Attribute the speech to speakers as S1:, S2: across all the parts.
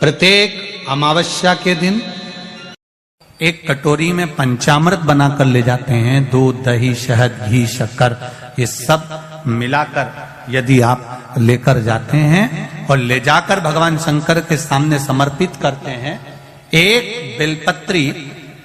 S1: प्रत्येक अमावस्या के दिन एक कटोरी में पंचामृत बनाकर ले जाते हैं। दूध, दही, शहद, घी, शक्कर, ये सब मिलाकर यदि आप लेकर जाते हैं और ले जाकर भगवान शंकर के सामने समर्पित करते हैं, एक बेलपत्री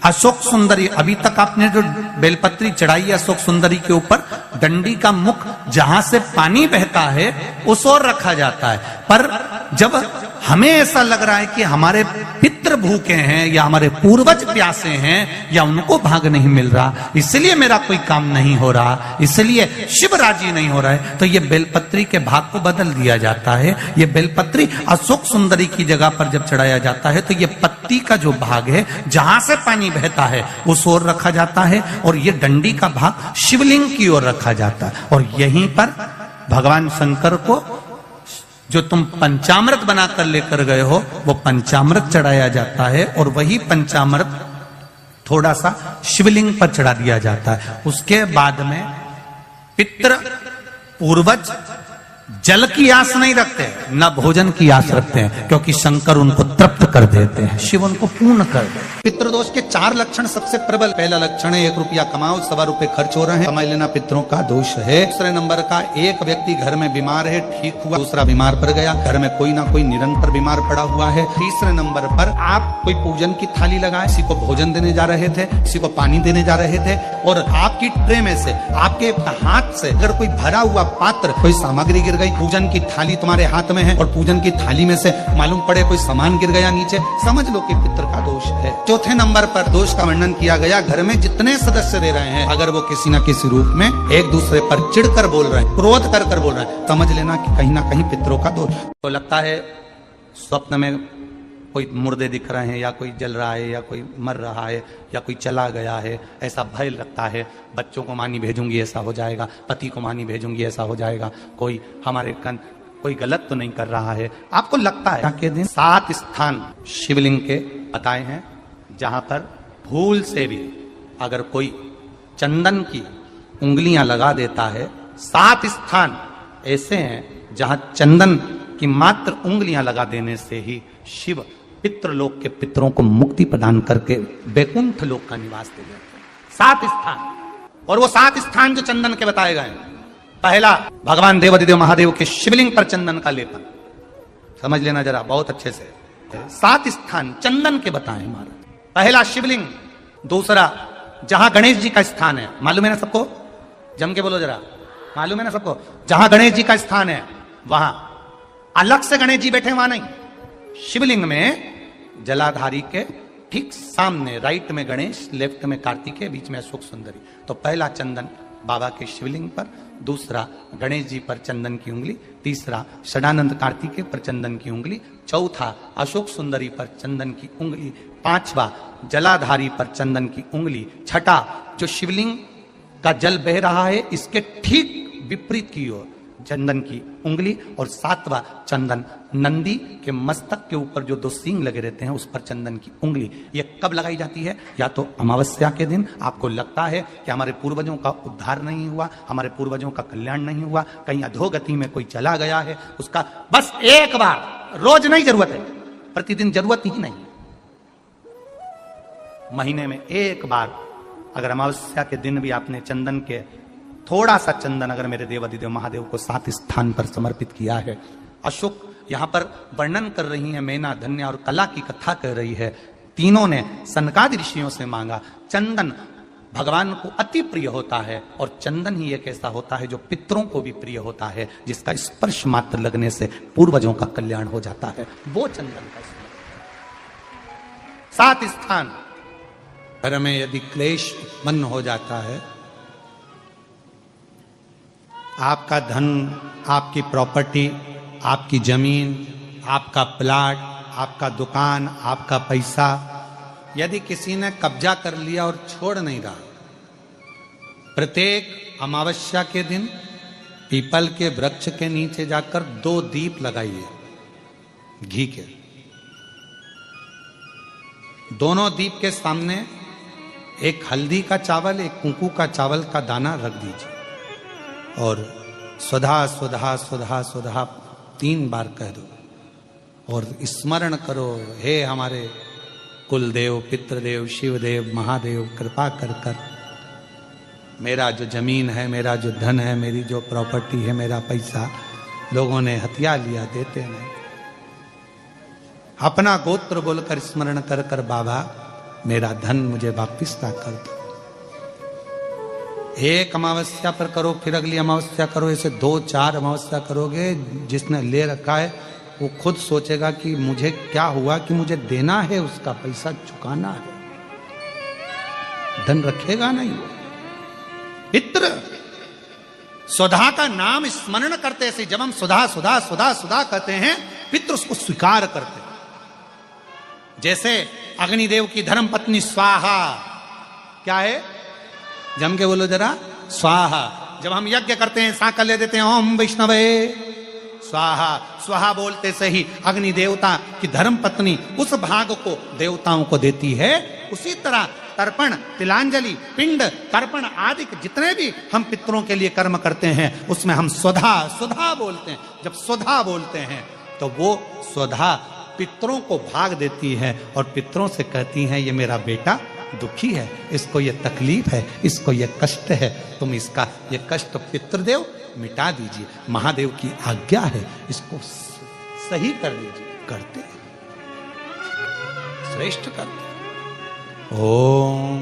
S1: अशोक सुंदरी, अभी तक आपने जो बेलपत्री चढ़ाई है अशोक सुंदरी के ऊपर, डंडी का मुख जहां से पानी बहता है उस ओर रखा जाता है। पर जब हमें ऐसा लग रहा है कि हमारे पितृ भूखे हैं या हमारे पूर्वज प्यासे हैं या उनको भाग नहीं मिल रहा, इसलिए मेरा कोई काम नहीं हो रहा, इसलिए शिव राजी नहीं हो रहा है, तो ये बेलपत्री के भाग को बदल दिया जाता है। ये बेलपत्री अशोक सुंदरी की जगह पर जब चढ़ाया जाता है तो ये पत्ती का जो भाग है जहां से पानी बहता है उस ओर रखा जाता है और ये डंडी का भाग शिवलिंग की ओर रखा जाता है। और यहीं पर भगवान शंकर को जो तुम पंचामृत बनाकर लेकर गए हो वो पंचामृत चढ़ाया जाता है और वही पंचामृत थोड़ा सा शिवलिंग पर चढ़ा दिया जाता है। उसके बाद में पितृ पूर्वज जल की आस नहीं रखते, न भोजन की आस रखते हैं, क्योंकि शंकर उनको तृप्त कर देते हैं, शिव उनको पूर्ण कर देते हैं। पितृदोष के 4 लक्षण सबसे प्रबल। पहला लक्षण है 1 रुपया कमाओ, 1.25 रुपए खर्च हो रहे हैं, समझ लेना पितरों का दोष है। दूसरे नंबर का, एक व्यक्ति घर में बीमार है, ठीक हुआ, दूसरा बीमार पड़ गया, घर में कोई ना कोई निरंतर बीमार पड़ा हुआ है। तीसरे नंबर पर आप कोई पूजन की थाली लगाए, किसी को भोजन देने जा रहे थे, किसी को पानी देने जा रहे थे और आपकी ट्रे में से, आपके हाथ से अगर कोई भरा हुआ पात्र, कोई सामग्री गिर गई, पूजन की थाली तुम्हारे हाथ में है और पूजन की थाली में से मालूम पड़े कोई सामान गिर गया नीचे, समझ लो कि पितृ का दोष है। चौथे नंबर पर दोष का वर्णन किया गया, घर में जितने सदस्य रह रहे हैं अगर वो किसी न किसी रूप में एक दूसरे पर चिढ़कर बोल रहे हैं, क्रोध कर कर बोल रहे हैं, समझ लेना कि कहीं ना कहीं पितरों का दोष। तो लगता है स्वप्न में कोई मुर्दे दिख रहे हैं या कोई जल रहा है या कोई मर रहा है या कोई चला गया है, ऐसा भय लगता है। बच्चों को मानी भेजूंगी ऐसा हो जाएगा, पति को मानी भेजूंगी ऐसा हो जाएगा, कोई हमारे कोई गलत तो नहीं कर रहा है, आपको लगता है। के दिन 7 स्थान शिवलिंग के बताए हैं जहां पर भूल से भी अगर कोई चंदन की उंगलियां लगा देता है, 7 स्थान ऐसे हैं जहां चंदन की मात्र उंगलियां लगा देने से ही शिव पितृलोक के पितरों को मुक्ति प्रदान करके वैकुंठ लोक का निवास दे देते हैं। 7 स्थान, और वो 7 स्थान जो चंदन के बताए गए हैं। पहला, भगवान देवादिदेव महादेव के शिवलिंग पर चंदन का लेपन, समझ लेना जरा बहुत अच्छे से। 7 स्थान चंदन के बताए महाराज। पहला शिवलिंग। दूसरा, जहां गणेश जी का स्थान है, मालूम है ना सबको, जम के बोलो जरा, मालूम है ना सबको, जहां गणेश जी का स्थान है वहां अलग से गणेश जी बैठे, वहां नहीं, शिवलिंग में जलाधारी के ठीक सामने, राइट में गणेश, लेफ्ट में कार्तिकेय, बीच में अशोक सुंदरी। तो पहला चंदन बाबा के शिवलिंग पर, दूसरा गणेश जी पर चंदन की उंगली, तीसरा षडानंद कार्तिकेय पर चंदन की उंगली, चौथा अशोक सुंदरी पर चंदन की उंगली, पांचवा जलाधारी पर चंदन की उंगली, छठा जो शिवलिंग का जल बह रहा है इसके ठीक विपरीत की ओर चंदन की उंगली, और 7वां चंदन नंदी के मस्तक के ऊपर जो 2 सींग लगे रहते हैं उस पर चंदन की उंगली। ये कब लगाई जाती है? या तो अमावस्या के दिन, आपको लगता है कि हमारे पूर्वजों का उद्धार नहीं हुआ, हमारे पूर्वजों का कल्याण नहीं हुआ, कहीं अधोगति में कोई चला गया है, उसका बस एक बार, रोज नहीं जरूरत है, प्रतिदिन जरूरत ही नहीं, महीने में एक बार अगर अमावस्या के दिन भी आपने चंदन के थोड़ा सा चंदन अगर मेरे देवादिदेव महादेव को 7 स्थान पर समर्पित किया है। अशोक यहां पर वर्णन कर रही है, मैना, धन्य और कला की कथा कर रही है। तीनों ने सनकादि ऋषियों से मांगा। चंदन भगवान को अति प्रिय होता है और चंदन ही एक ऐसा होता है जो पितरों को भी प्रिय होता है, जिसका स्पर्श मात्र लगने से पूर्वजों का कल्याण हो जाता है, वो चंदन का 7 स्थान। घर में यदि क्लेश उत्पन्न हो जाता है, आपका धन, आपकी प्रॉपर्टी, आपकी जमीन, आपका प्लाट, आपका दुकान, आपका पैसा, यदि किसी ने कब्जा कर लिया और छोड़ नहीं रहा, प्रत्येक अमावस्या के दिन पीपल के वृक्ष के नीचे जाकर 2 दीप लगाइए घी के। दोनों दीप के सामने एक हल्दी का चावल, एक कुंकू का चावल का दाना रख दीजिए और स्वधा स्वधा स्वधा स्वधा 3 बार कह दो और स्मरण करो, हे हमारे कुलदेव, पितृदेव, शिवदेव, महादेव, कृपा कर कर मेरा जो जमीन है, मेरा जो धन है, मेरी जो प्रॉपर्टी है, मेरा पैसा लोगों ने हथिया लिया, देते नहीं। अपना गोत्र बोलकर स्मरण कर कर बाबा मेरा धन मुझे वापिस ना कर दो। एक अमावस्या पर करो, फिर अगली अमावस्या करो, ऐसे 2-4 अमावस्या करोगे। जिसने ले रखा है वो खुद सोचेगा कि मुझे क्या हुआ कि मुझे देना है, उसका पैसा चुकाना है, धन रखेगा नहीं। पितृ सुधा का नाम स्मरण करते से, जब हम सुधा सुधा सुधा सुधा कहते हैं, पितृ उसको स्वीकार करते। जैसे अग्निदेव की धर्म पत्नी स्वाहा, क्या है, जम के बोलो जरा, स्वाहा। जब हम यज्ञ करते हैं, सांकल ले देते हैं, ओम वैष्णवे स्वाहा। स्वाहा बोलते से ही अग्नि देवता की धर्म पत्नी उस भाग को देवताओं को देती है। उसी तरह तर्पण, तिलांजलि, पिंड, तर्पण आदि जितने भी हम पितरों के लिए कर्म करते हैं, उसमें हम स्वधा स्वधा बोलते हैं। जब स्वधा बोलते हैं तो वो स्वधा पितरों को भाग देती है और पितरों से कहती हैं, ये मेरा बेटा दुखी है, इसको ये तकलीफ है, इसको ये कष्ट है, तुम इसका ये कष्ट पितृदेव मिटा दीजिए, महादेव की आज्ञा है, इसको सही कर दीजिए। करते श्रेष्ठ करते। ओम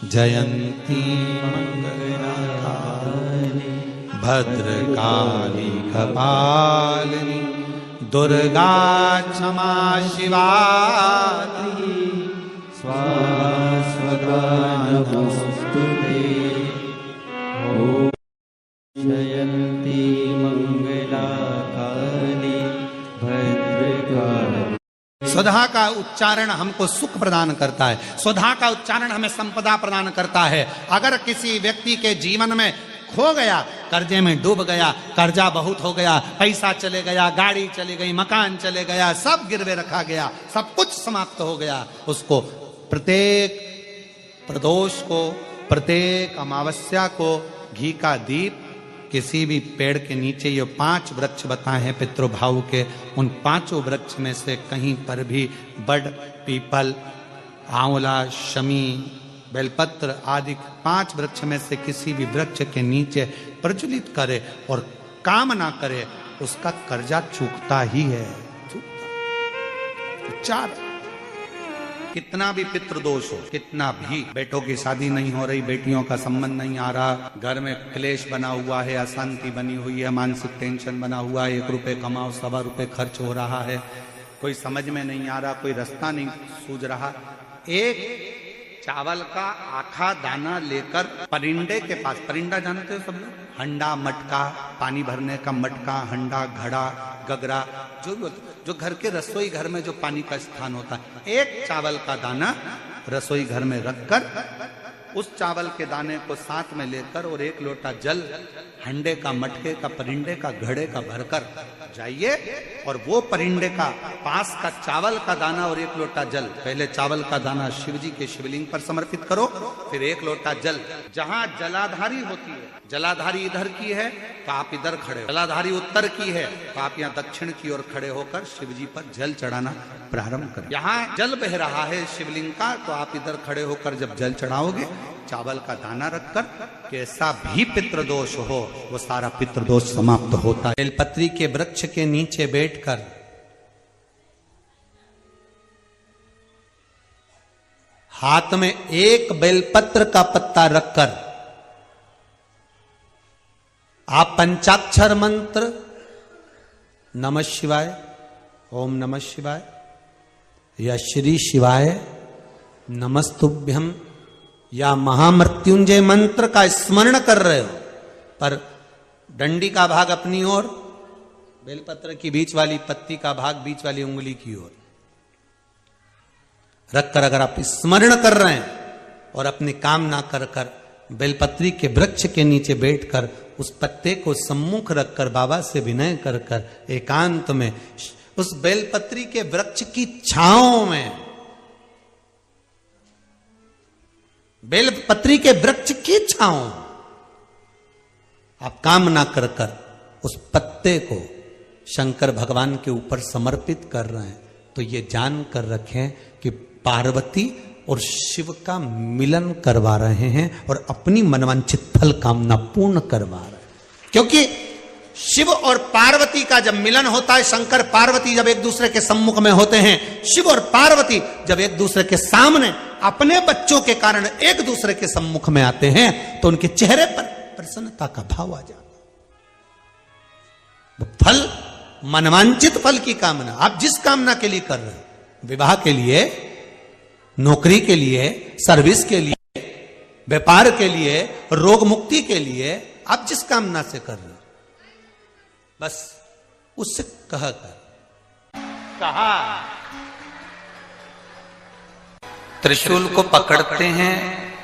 S1: जयंती मंगलकारिणी भद्रकाली कपालिनी दुर्गा क्षमा शिवा स्वाहा स्वधा नमोस्तुते। ओम
S2: जयंती मंगलाकाली भद्रकाली।
S1: स्वधा का उच्चारण हमको सुख प्रदान करता है, स्वधा का उच्चारण हमें संपदा प्रदान करता है। अगर किसी व्यक्ति के जीवन में खो गया, कर्जे में डूब गया, कर्जा बहुत हो गया, पैसा चले गया, गाड़ी चली गई, मकान चले गया, सब गिरवे रखा गया, सब कुछ समाप्त हो गया, उसको प्रत्येक प्रदोष को, प्रत्येक अमावस्या को घी का दीप किसी भी पेड़ के नीचे, ये 5 वृक्ष बताए हैं पितृभाव के, उन 5 वृक्ष में से कहीं पर भी बड़, पीपल, आंवला, शमी, बेलपत्र आदि 5 वृक्ष में से किसी भी वृक्ष के नीचे प्रज्वलित करे और कामना करे, उसका कर्जा चूकता ही है, चूकता। 4 कितना भी पितृदोष हो, कितना भी, बेटों की शादी नहीं हो रही, बेटियों का संबंध नहीं आ रहा, घर में क्लेश बना हुआ है, अशांति बनी हुई है, मानसिक टेंशन बना हुआ है, 1 रुपए कमाओ 1.25 रुपए खर्च हो रहा है, कोई समझ में नहीं आ रहा, कोई रास्ता नहीं सूझ रहा, एक चावल का आखा दाना लेकर परिंडे के पास, परिंडा जानते हो सब लोग, हंडा, मटका, पानी भरने का मटका, हंडा, घड़ा, गगरा, जो घर के रसोई घर में जो पानी का स्थान होता है, एक चावल का दाना रसोई घर में रखकर उस चावल के दाने को साथ में लेकर और 1 लोटा जल हंडे का, मटके का, परिंडे का, घड़े का भरकर जाइए और वो परिंडे का पास का चावल का दाना और 1 लोटा जल, पहले चावल का दाना शिव जी के शिवलिंग पर समर्पित करो, फिर 1 लोटा जल, जहां जलाधारी होती है, जलाधारी इधर की है तो आप इधर खड़े हो, जलाधारी उत्तर की है तो आप यहाँ दक्षिण की ओर खड़े होकर शिव जी पर जल चढ़ाना प्रारंभ करें। यहाँ जल बह रहा है शिवलिंग का तो आप इधर खड़े होकर जब जल चढ़ाओगे, चावल का दाना रखकर, कैसा भी पितृदोष हो वो सारा पितृदोष समाप्त होता है। बेलपत्री के वृक्ष के नीचे बैठकर हाथ में 1 बेलपत्र का पत्ता रखकर आप पंचाक्षर मंत्र नमः शिवाय, ओम नमः शिवाय या श्री शिवाय नमस्तुभ्यम या महामृत्युंजय मंत्र का स्मरण कर रहे हो, पर डंडी का भाग अपनी ओर, बेलपत्र की बीच वाली पत्ती का भाग बीच वाली उंगली की ओर रखकर अगर आप स्मरण कर रहे हैं और अपनी कामना कर कर बेलपत्री के वृक्ष के नीचे बैठकर उस पत्ते को सम्मुख रखकर बाबा से विनय कर कर एकांत में उस बेलपत्री के वृक्ष की छांव में, बेलपत्री के वृक्ष की छांव आप कामना कर कर उस पत्ते को शंकर भगवान के ऊपर समर्पित कर रहे हैं, तो ये जान कर रखें कि पार्वती और शिव का मिलन करवा रहे हैं और अपनी मनवांछित फल कामना पूर्ण करवा रहे हैं। क्योंकि शिव और पार्वती का जब मिलन होता है, शंकर पार्वती जब एक दूसरे के सम्मुख में होते हैं, शिव और पार्वती जब एक दूसरे के सामने अपने बच्चों के कारण एक दूसरे के सम्मुख में आते हैं, तो उनके चेहरे पर प्रसन्नता का भाव आ जाता है। फल, मनवांचित फल की कामना, आप जिस कामना के लिए कर रहे हैं, विवाह के लिए, नौकरी के लिए, सर्विस के लिए, व्यापार के लिए, रोग मुक्ति के लिए, आप जिस कामना से कर रहे हैं, बस उससे कहा त्रिशूल को पकड़ते हैं,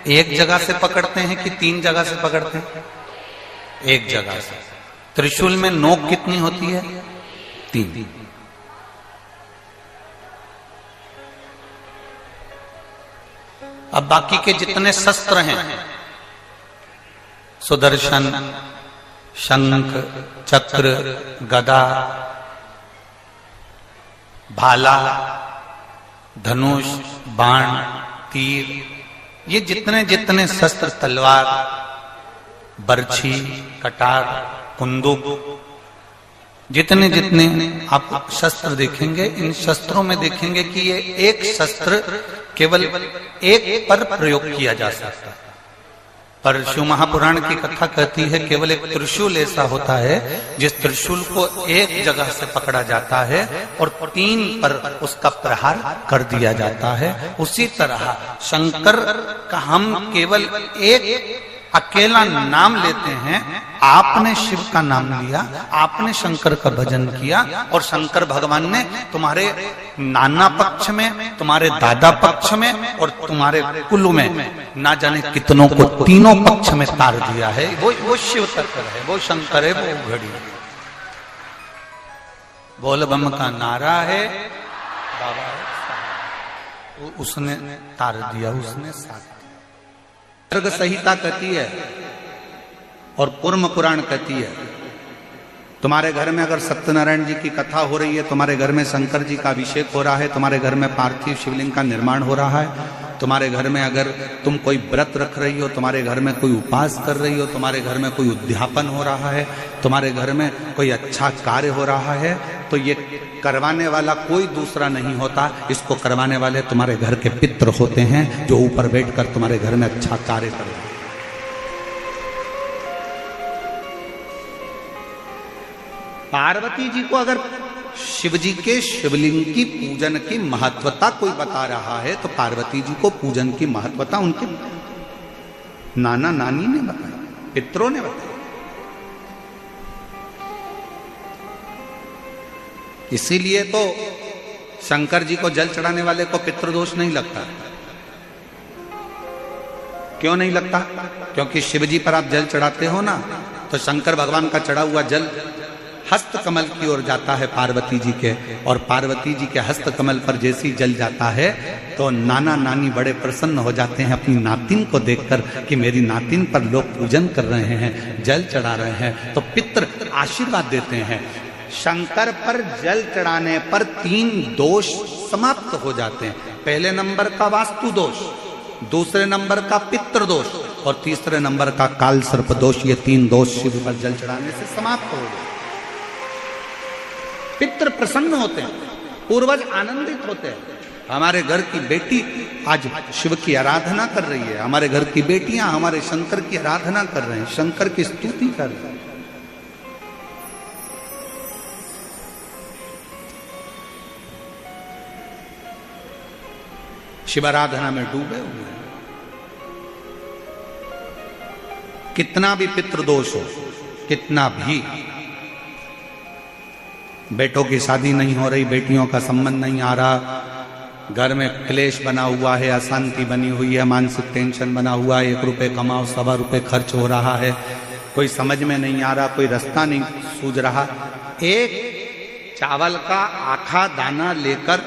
S1: एक जगह से पकड़ते हैं कि 3 जगह से पकड़ते हैं? एक जगह से। त्रिशूल में नोक कितनी होती है? 3। अब बाकी के जितने शस्त्र हैं, सुदर्शन, शंख, चक्र, गदा, भाला, धनुष, बाण, तीर, ये जितने जितने शस्त्र, तलवार, बर्छी, कटार, कुंदूक, जितने जितने आप शस्त्र देखेंगे, इन शस्त्रों में देखेंगे कि ये एक शस्त्र केवल एक पर प्रयोग किया जा सकता है। पर शिव महापुराण की कथा कहती है केवल एक त्रिशूल ऐसा होता है जिस त्रिशूल को एक जगह से पकड़ा जाता है और 3 पर उसका प्रहार कर दिया जाता है। उसी तरह शंकर का हम केवल एक अकेला नाम लेते हैं। आपने शिव का नाम लिया, आपने शंकर का भजन किया, और शंकर भगवान ने तुम्हारे नाना पक्ष में, तुम्हारे दादा पक्ष में और तुम्हारे कुल में ना जाने कितनों को तीनों पक्ष में तार दिया है। वो शिव तत्व है, वो शंकर है, वो घड़ी है। बोल बम का नारा है, बाबा उसने तार दिया, उसने साथ। सर्ग संहिता कहती है और कूर्म पुराण कहती है, तुम्हारे घर में अगर सत्यनारायण जी की कथा हो रही है, तुम्हारे घर में शंकर जी का अभिषेक हो रहा है, तुम्हारे घर में पार्थिव शिवलिंग का निर्माण हो रहा है, तुम्हारे घर में अगर तुम कोई व्रत रख रही हो, तुम्हारे घर में कोई उपास कर रही हो, तुम्हारे घर में कोई उद्यापन हो रहा है, तुम्हारे घर में कोई अच्छा कार्य हो रहा है, तो ये करवाने वाला कोई दूसरा नहीं होता। इसको करवाने वाले तुम्हारे घर के पितृ होते हैं, जो ऊपर बैठकर तुम्हारे घर में अच्छा कार्य कर रहे हैं। पार्वती जी को अगर शिव जी के शिवलिंग की पूजन की महत्वता कोई बता रहा है, तो पार्वती जी को पूजन की महत्वता उनके नाना नानी ने बताई, पितरों ने बताई। इसीलिए तो शंकर जी को जल चढ़ाने वाले को पितृदोष नहीं लगता। क्यों नहीं लगता? क्योंकि शिव जी पर आप जल चढ़ाते हो ना, तो शंकर भगवान का चढ़ा हुआ जल हस्त कमल की ओर जाता है पार्वती जी के, और पार्वती जी के हस्त कमल पर जैसी जल जाता है तो नाना नानी बड़े प्रसन्न हो जाते हैं अपनी नातिन को देखकर कि मेरी नातिन पर लोग पूजन कर रहे हैं, जल चढ़ा रहे हैं, तो पितृ आशीर्वाद देते हैं। शंकर पर जल चढ़ाने पर 3 दोष समाप्त हो जाते हैं। पहले नंबर का वास्तु दोष, दूसरे नंबर का पितृ दोष और तीसरे नंबर का काल सर्प दोष। ये 3 दोष शिव पर जल चढ़ाने से समाप्त हो गए। पितृ प्रसन्न होते हैं, पूर्वज आनंदित होते हैं। हमारे घर की बेटी आज शिव की आराधना कर रही है, हमारे घर की बेटियां हमारे शंकर की आराधना कर रहे हैं, शंकर की स्तुति कर रहे हैं। शिवाराधना में डूबे हुए हैं। कितना भी पितृदोष हो, कितना भी, बेटों की शादी नहीं हो रही, बेटियों का संबंध नहीं आ रहा, घर में क्लेश बना हुआ है, अशांति बनी हुई है, मानसिक टेंशन बना हुआ है, 1 रुपए कमाओ 1.25 रुपए खर्च हो रहा है, कोई समझ में नहीं आ रहा, कोई रास्ता नहीं सूझ रहा, एक चावल का आखा दाना लेकर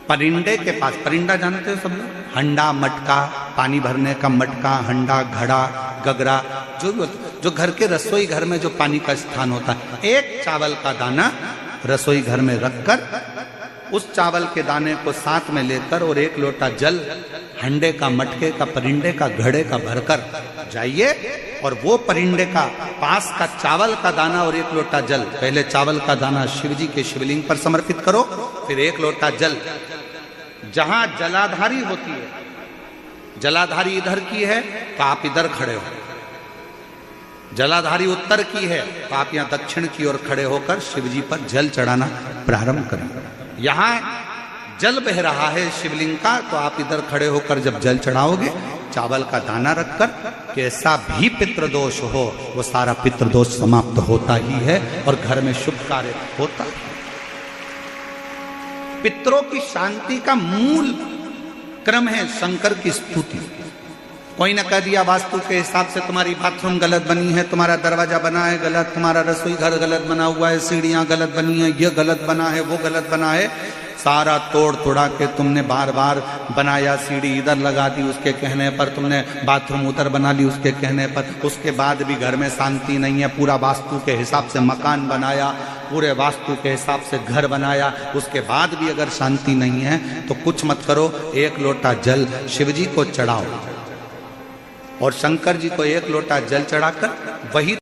S1: परिंडे के पास, परिंडा जानते हो सब लोग, हंडा, मटका, पानी भरने का मटका, हंडा, घड़ा, गगरा, जो भी जो घर के रसोई घर में जो पानी का स्थान होता है, एक चावल का दाना रसोई घर में रखकर उस चावल के दाने को साथ में लेकर और एक लोटा जल हंडे का, मटके का, परिंडे का, घड़े का भरकर जाइए और वो परिंडे का पास का चावल का दाना और एक लोटा जल, पहले चावल का दाना शिव जी के शिवलिंग पर समर्पित करो, फिर एक लोटा जल जहां जलाधारी होती है, जलाधारी इधर की है तो आप इधर खड़े हो, जलाधारी उत्तर की है तो आप यहां दक्षिण की ओर खड़े होकर शिव जी पर जल चढ़ाना प्रारंभ करें। यहां जल बह रहा है शिवलिंग का, तो आप इधर खड़े होकर जब जल चढ़ाओगे, चावल का दाना रखकर, कैसा भी पितृदोष हो वो सारा पितृदोष समाप्त होता ही है और घर में शुभ कार्य होता है। पितरों की शांति का मूल क्रम है शंकर की स्तुति। कोई ने कह दिया वास्तु के हिसाब से तुम्हारी बाथरूम गलत बनी है, तुम्हारा दरवाजा बना है गलत, तुम्हारा रसोई घर गलत बना हुआ है, सीढ़ियां गलत बनी है, ये गलत बना है, वो गलत बना है, सारा तोड़ तोड़ा के तुमने बार बार बनाया, सीढ़ी इधर लगा दी उसके कहने पर, तुमने बाथरूम उधर बना ली उसके कहने पर, उसके बाद भी घर में शांति नहीं है, पूरा वास्तु के हिसाब से मकान बनाया, पूरे वास्तु के हिसाब से घर बनाया, उसके बाद भी अगर शांति नहीं है तो कुछ मत करो, एक लोटा जल शिव जी को चढ़ाओ और शंकर जी को एक लोटा जल चढ़ाकर वही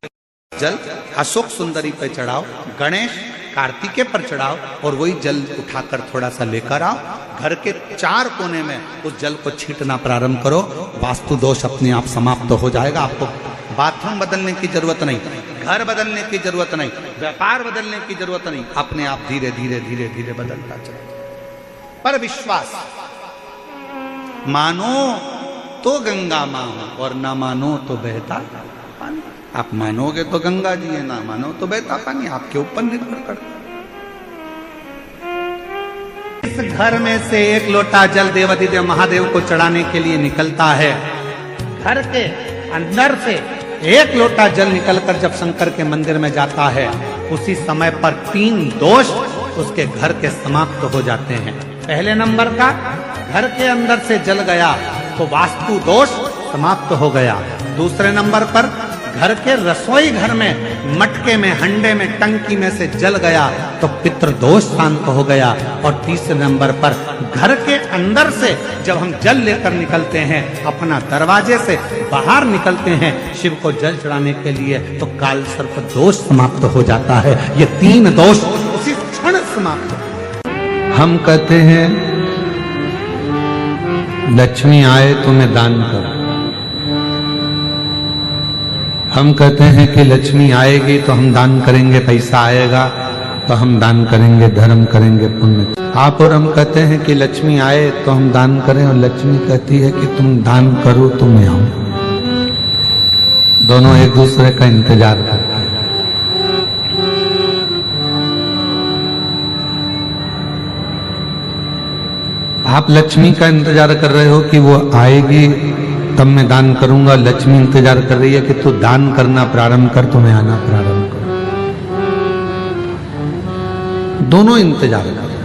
S1: जल अशोक सुंदरी पे चढ़ाओ, गणेश कार्तिकेय पर चढ़ाओ और वही जल उठाकर थोड़ा सा लेकर आओ, घर के 4 कोने में उस जल को छींटना प्रारंभ करो, वास्तु दोष अपने आप समाप्त हो जाएगा। आपको बाथरूम बदलने की जरूरत नहीं, घर बदलने की जरूरत नहीं, व्यापार बदलने की जरूरत नहीं, अपने आप धीरे धीरे धीरे धीरे बदलता चला। पर विश्वास, मानो तो गंगा मां और ना मानो तो बहता पानी। आप मानोगे तो गंगा जी है, ना मानो तो बहता पानी, आपके ऊपर निर्भर करता। इस घर में से एक लोटा जल देवाधिदेव महादेव को चढ़ाने के लिए निकलता है, घर के अंदर से एक लोटा जल निकलकर जब शंकर के मंदिर में जाता है, उसी समय पर 3 दोष उसके घर के समाप्त हो जाते हैं। पहले नंबर का, घर के अंदर से जल गया तो वास्तु दोष समाप्त हो गया। दूसरे नंबर पर, घर के रसोई घर में, मटके में, हंडे में, टंकी में से जल गया तो पितृदोष शांत हो गया। और तीसरे नंबर पर, घर के अंदर से जब हम जल लेकर निकलते हैं, अपना दरवाजे से बाहर निकलते हैं शिव को जल चढ़ाने के लिए, तो काल सर्प दोष समाप्त हो जाता है। ये 3 दोष उसी क्षण समाप्त।
S3: हम कहते हैं लक्ष्मी आए तो मैं दान करूं, हम कहते हैं कि लक्ष्मी आएगी तो हम दान करेंगे, पैसा आएगा तो हम दान करेंगे, धर्म करेंगे, पुण्य। आप और हम कहते हैं कि लक्ष्मी आए तो हम दान करें, और लक्ष्मी कहती है कि तुम दान करो तो मैं आऊं। दोनों एक दूसरे का इंतजार करते हैं। आप लक्ष्मी का इंतजार कर रहे हो कि वो आएगी तब मैं दान करूंगा, लक्ष्मी इंतजार कर रही है कि तू दान करना प्रारंभ कर तो मैं आना प्रारंभ करूं। दोनों इंतजार कर रहे हैं।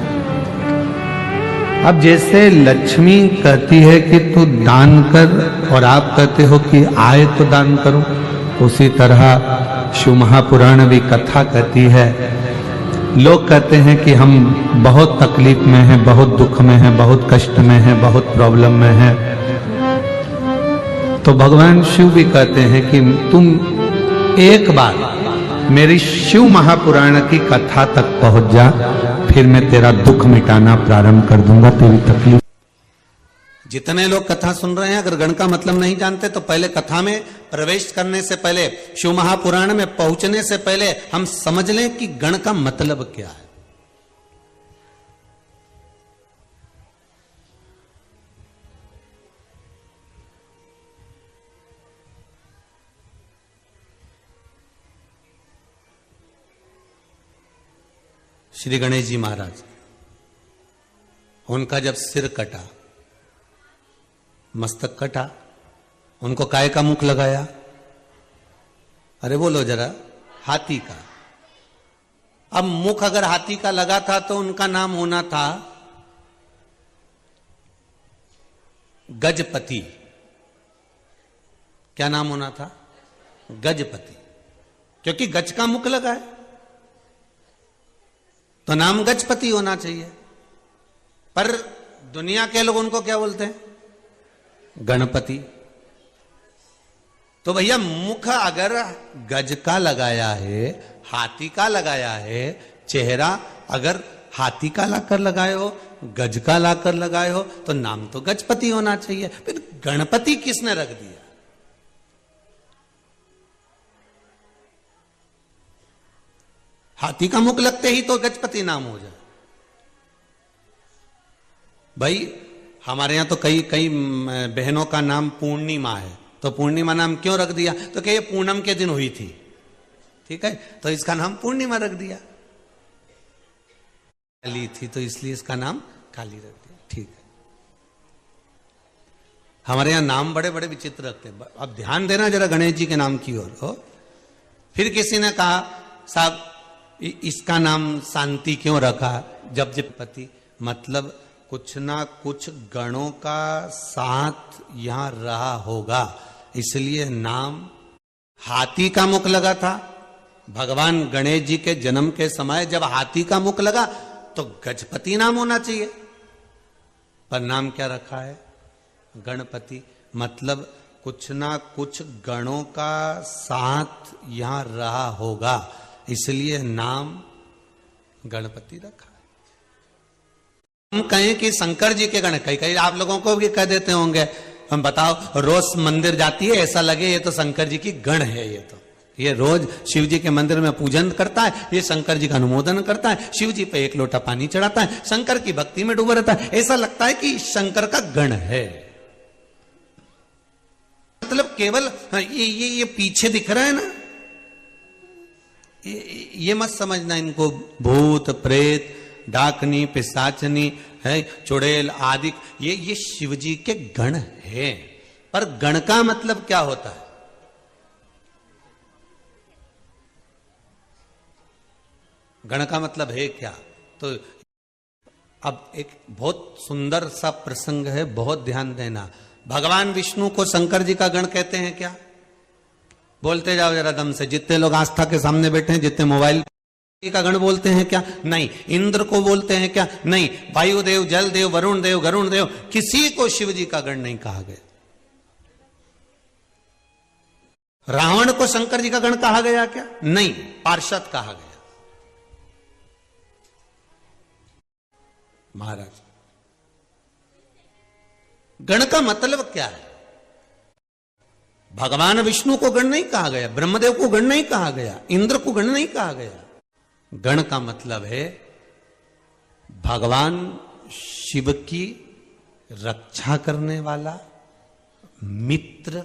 S3: अब जैसे लक्ष्मी कहती है कि तू दान कर और आप कहते हो कि आए तो दान करूं, उसी तरह शिव महापुराण भी कथा कहती है। लोग कहते हैं कि हम बहुत तकलीफ में हैं, बहुत दुख में हैं, बहुत कष्ट में हैं, बहुत प्रॉब्लम में हैं, तो भगवान शिव भी कहते हैं कि तुम एक बार मेरी शिव महापुराण की कथा तक पहुंच जा, फिर मैं तेरा दुख मिटाना प्रारंभ कर दूंगा, तेरी तकलीफ।
S1: जितने लोग कथा सुन रहे हैं, अगर गण का मतलब नहीं जानते तो पहले कथा में प्रवेश करने से पहले, शिव महापुराण में पहुंचने से पहले हम समझ लें कि गण का मतलब क्या है। श्री गणेश जी महाराज, उनका जब सिर कटा, मस्तक कटा, उनको काय का मुख लगाया? अरे बोलो जरा, हाथी का। अब मुख अगर हाथी का लगा था तो उनका नाम होना था गजपति। क्या नाम होना था? गजपति, क्योंकि गज का मुख लगा है तो नाम गजपति होना चाहिए। पर दुनिया के लोग उनको क्या बोलते हैं? गणपति। तो भैया मुख अगर गज का लगाया है, हाथी का लगाया है, चेहरा अगर हाथी का लाकर लगाए हो, गज का लाकर लगाए हो, तो नाम तो गजपति होना चाहिए। फिर गणपति किसने रख दिया? हाथी का मुख लगते ही तो गजपति नाम हो जाए। भाई हमारे यहां तो कई कई बहनों का नाम पूर्णिमा है, तो पूर्णिमा नाम क्यों रख दिया? तो क्या ये पूनम के दिन हुई थी, ठीक है, तो इसका नाम पूर्णिमा रख दिया। काली थी तो इसलिए इसका नाम काली रख दिया, ठीक है। हमारे यहां नाम बड़े बड़े विचित्र रखते हैं। अब ध्यान देना जरा गणेश जी के नाम की ओर हो। फिर किसी ने कहा साहब इसका नाम शांति क्यों रखा? जपति, मतलब कुछ ना कुछ गणों का साथ यहां रहा होगा, इसलिए नाम। हाथी का मुख लगा था भगवान गणेश जी के जन्म के समय, जब हाथी का मुख लगा तो गजपति नाम होना चाहिए, पर नाम क्या रखा है? गणपति, मतलब कुछ ना कुछ गणों का साथ यहां रहा होगा, इसलिए नाम गणपति रखा है। हम कहें कि शंकर जी के गण, कई कई आप लोगों को भी कह देते होंगे, हम बताओ रोज मंदिर जाती है ऐसा लगे ये तो शंकर जी की गण है, ये रोज शिव जी के मंदिर में पूजन करता है, ये शंकर जी का अनुमोदन करता है, शिव जी पे एक लोटा पानी चढ़ाता है, शंकर की भक्ति में डूबा रहता है, ऐसा लगता है कि शंकर का गण है। मतलब केवल ये पीछे दिख रहा है ना, ये मत समझना इनको भूत प्रेत डाकनी पिशाचनी है चुड़ैल आदि, ये शिव जी के गण है। पर गण का मतलब क्या होता है? गण का मतलब है क्या? तो अब एक बहुत सुंदर सा प्रसंग है, बहुत ध्यान देना। भगवान विष्णु को शंकर जी का गण कहते हैं क्या? बोलते जाओ जरा दम से। जितने लोग आस्था के सामने बैठे हैं, जितने मोबाइल का गण बोलते हैं क्या? नहीं। इंद्र को बोलते हैं क्या? नहीं। वायुदेव, जल देव, वरुण देव, गरुण देव, किसी को शिव जी का गण नहीं कहा गया। रावण को शंकर जी का गण कहा गया क्या? नहीं, पार्षद कहा गया। महाराज, गण का मतलब क्या है? भगवान विष्णु को गण नहीं कहा गया, ब्रह्मदेव को गण नहीं कहा गया, इंद्र को गण नहीं कहा गया। गण का मतलब है भगवान शिव की रक्षा करने वाला मित्र,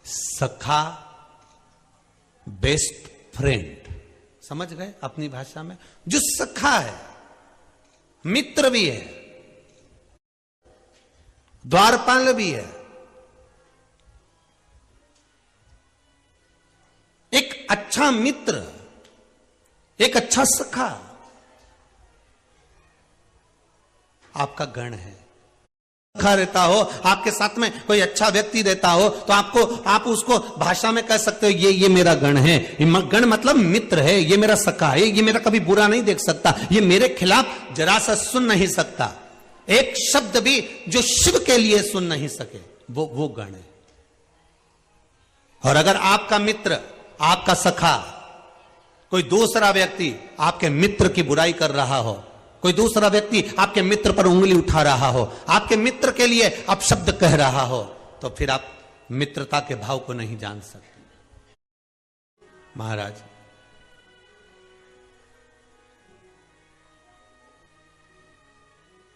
S1: सखा, बेस्ट फ्रेंड। समझ गए? अपनी भाषा में जो सखा है, मित्र भी है, द्वारपाल भी है, एक अच्छा मित्र, एक अच्छा सखा आपका गण है। सखा रहता हो, आपके साथ में कोई अच्छा व्यक्ति रहता हो, तो आप उसको भाषा में कह सकते हो ये मेरा गण है। गण मतलब मित्र है, ये मेरा सखा है, ये मेरा कभी बुरा नहीं देख सकता, ये मेरे खिलाफ जरा सा सुन नहीं सकता, एक शब्द भी जो शिव के लिए सुन नहीं सके, वो गण है। और अगर आपका मित्र, आपका सखा, कोई दूसरा व्यक्ति आपके मित्र की बुराई कर रहा हो, कोई दूसरा व्यक्ति आपके मित्र पर उंगली उठा रहा हो, आपके मित्र के लिए अपशब्द कह रहा हो, तो फिर आप मित्रता के भाव को नहीं जान सकते। महाराज,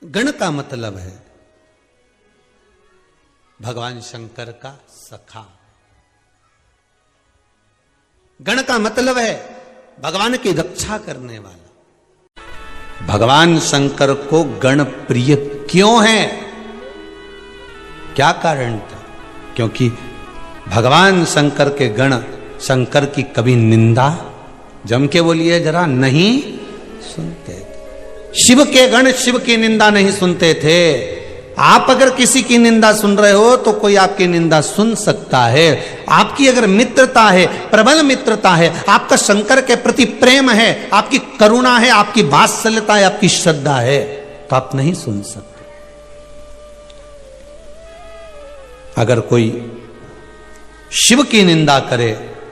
S1: गण का मतलब है भगवान शंकर का सखा। गण का मतलब है भगवान की रक्षा करने वाला। भगवान शंकर को गण प्रिय क्यों है? क्या कारण था? क्योंकि भगवान शंकर के गण शंकर की कभी निंदा, जम के बोलिए जरा, नहीं सुनते थे। शिव के गण शिव की निंदा नहीं सुनते थे।
S3: आप अगर किसी की निंदा सुन रहे हो तो कोई आपकी निंदा सुन सकता है। आपकी अगर मित्रता है, प्रबल मित्रता है, आपका शंकर के प्रति प्रेम है, आपकी करुणा है, आपकी वात्सल्यता है, आपकी श्रद्धा है, तो आप नहीं सुन सकते। अगर कोई शिव की निंदा करे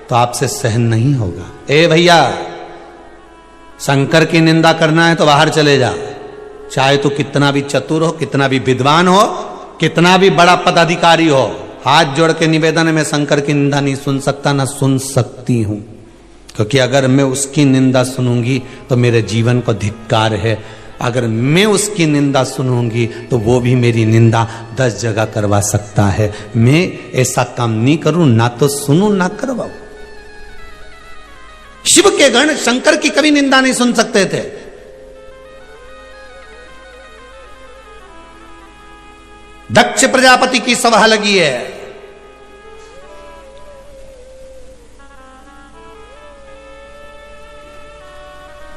S3: तो आपसे सहन नहीं होगा। ए भैया, शंकर की निंदा करना है तो बाहर चले जा। चाहे तो कितना भी चतुर हो, कितना भी विद्वान हो, कितना भी बड़ा पदाधिकारी हो, हाथ जोड़ के निवेदन है, मैं शंकर की निंदा नहीं सुन सकता, ना सुन सकती हूं, क्योंकि अगर मैं उसकी निंदा सुनूंगी तो मेरे जीवन को धिक्कार है। अगर मैं उसकी निंदा सुनूंगी तो वो भी मेरी निंदा 10 जगह करवा सकता है। मैं ऐसा काम नहीं करूं, ना तो सुनूं ना करवाऊं। शिव के गण शंकर की कभी निंदा नहीं सुन सकते थे। दक्ष प्रजापति की सभा लगी है,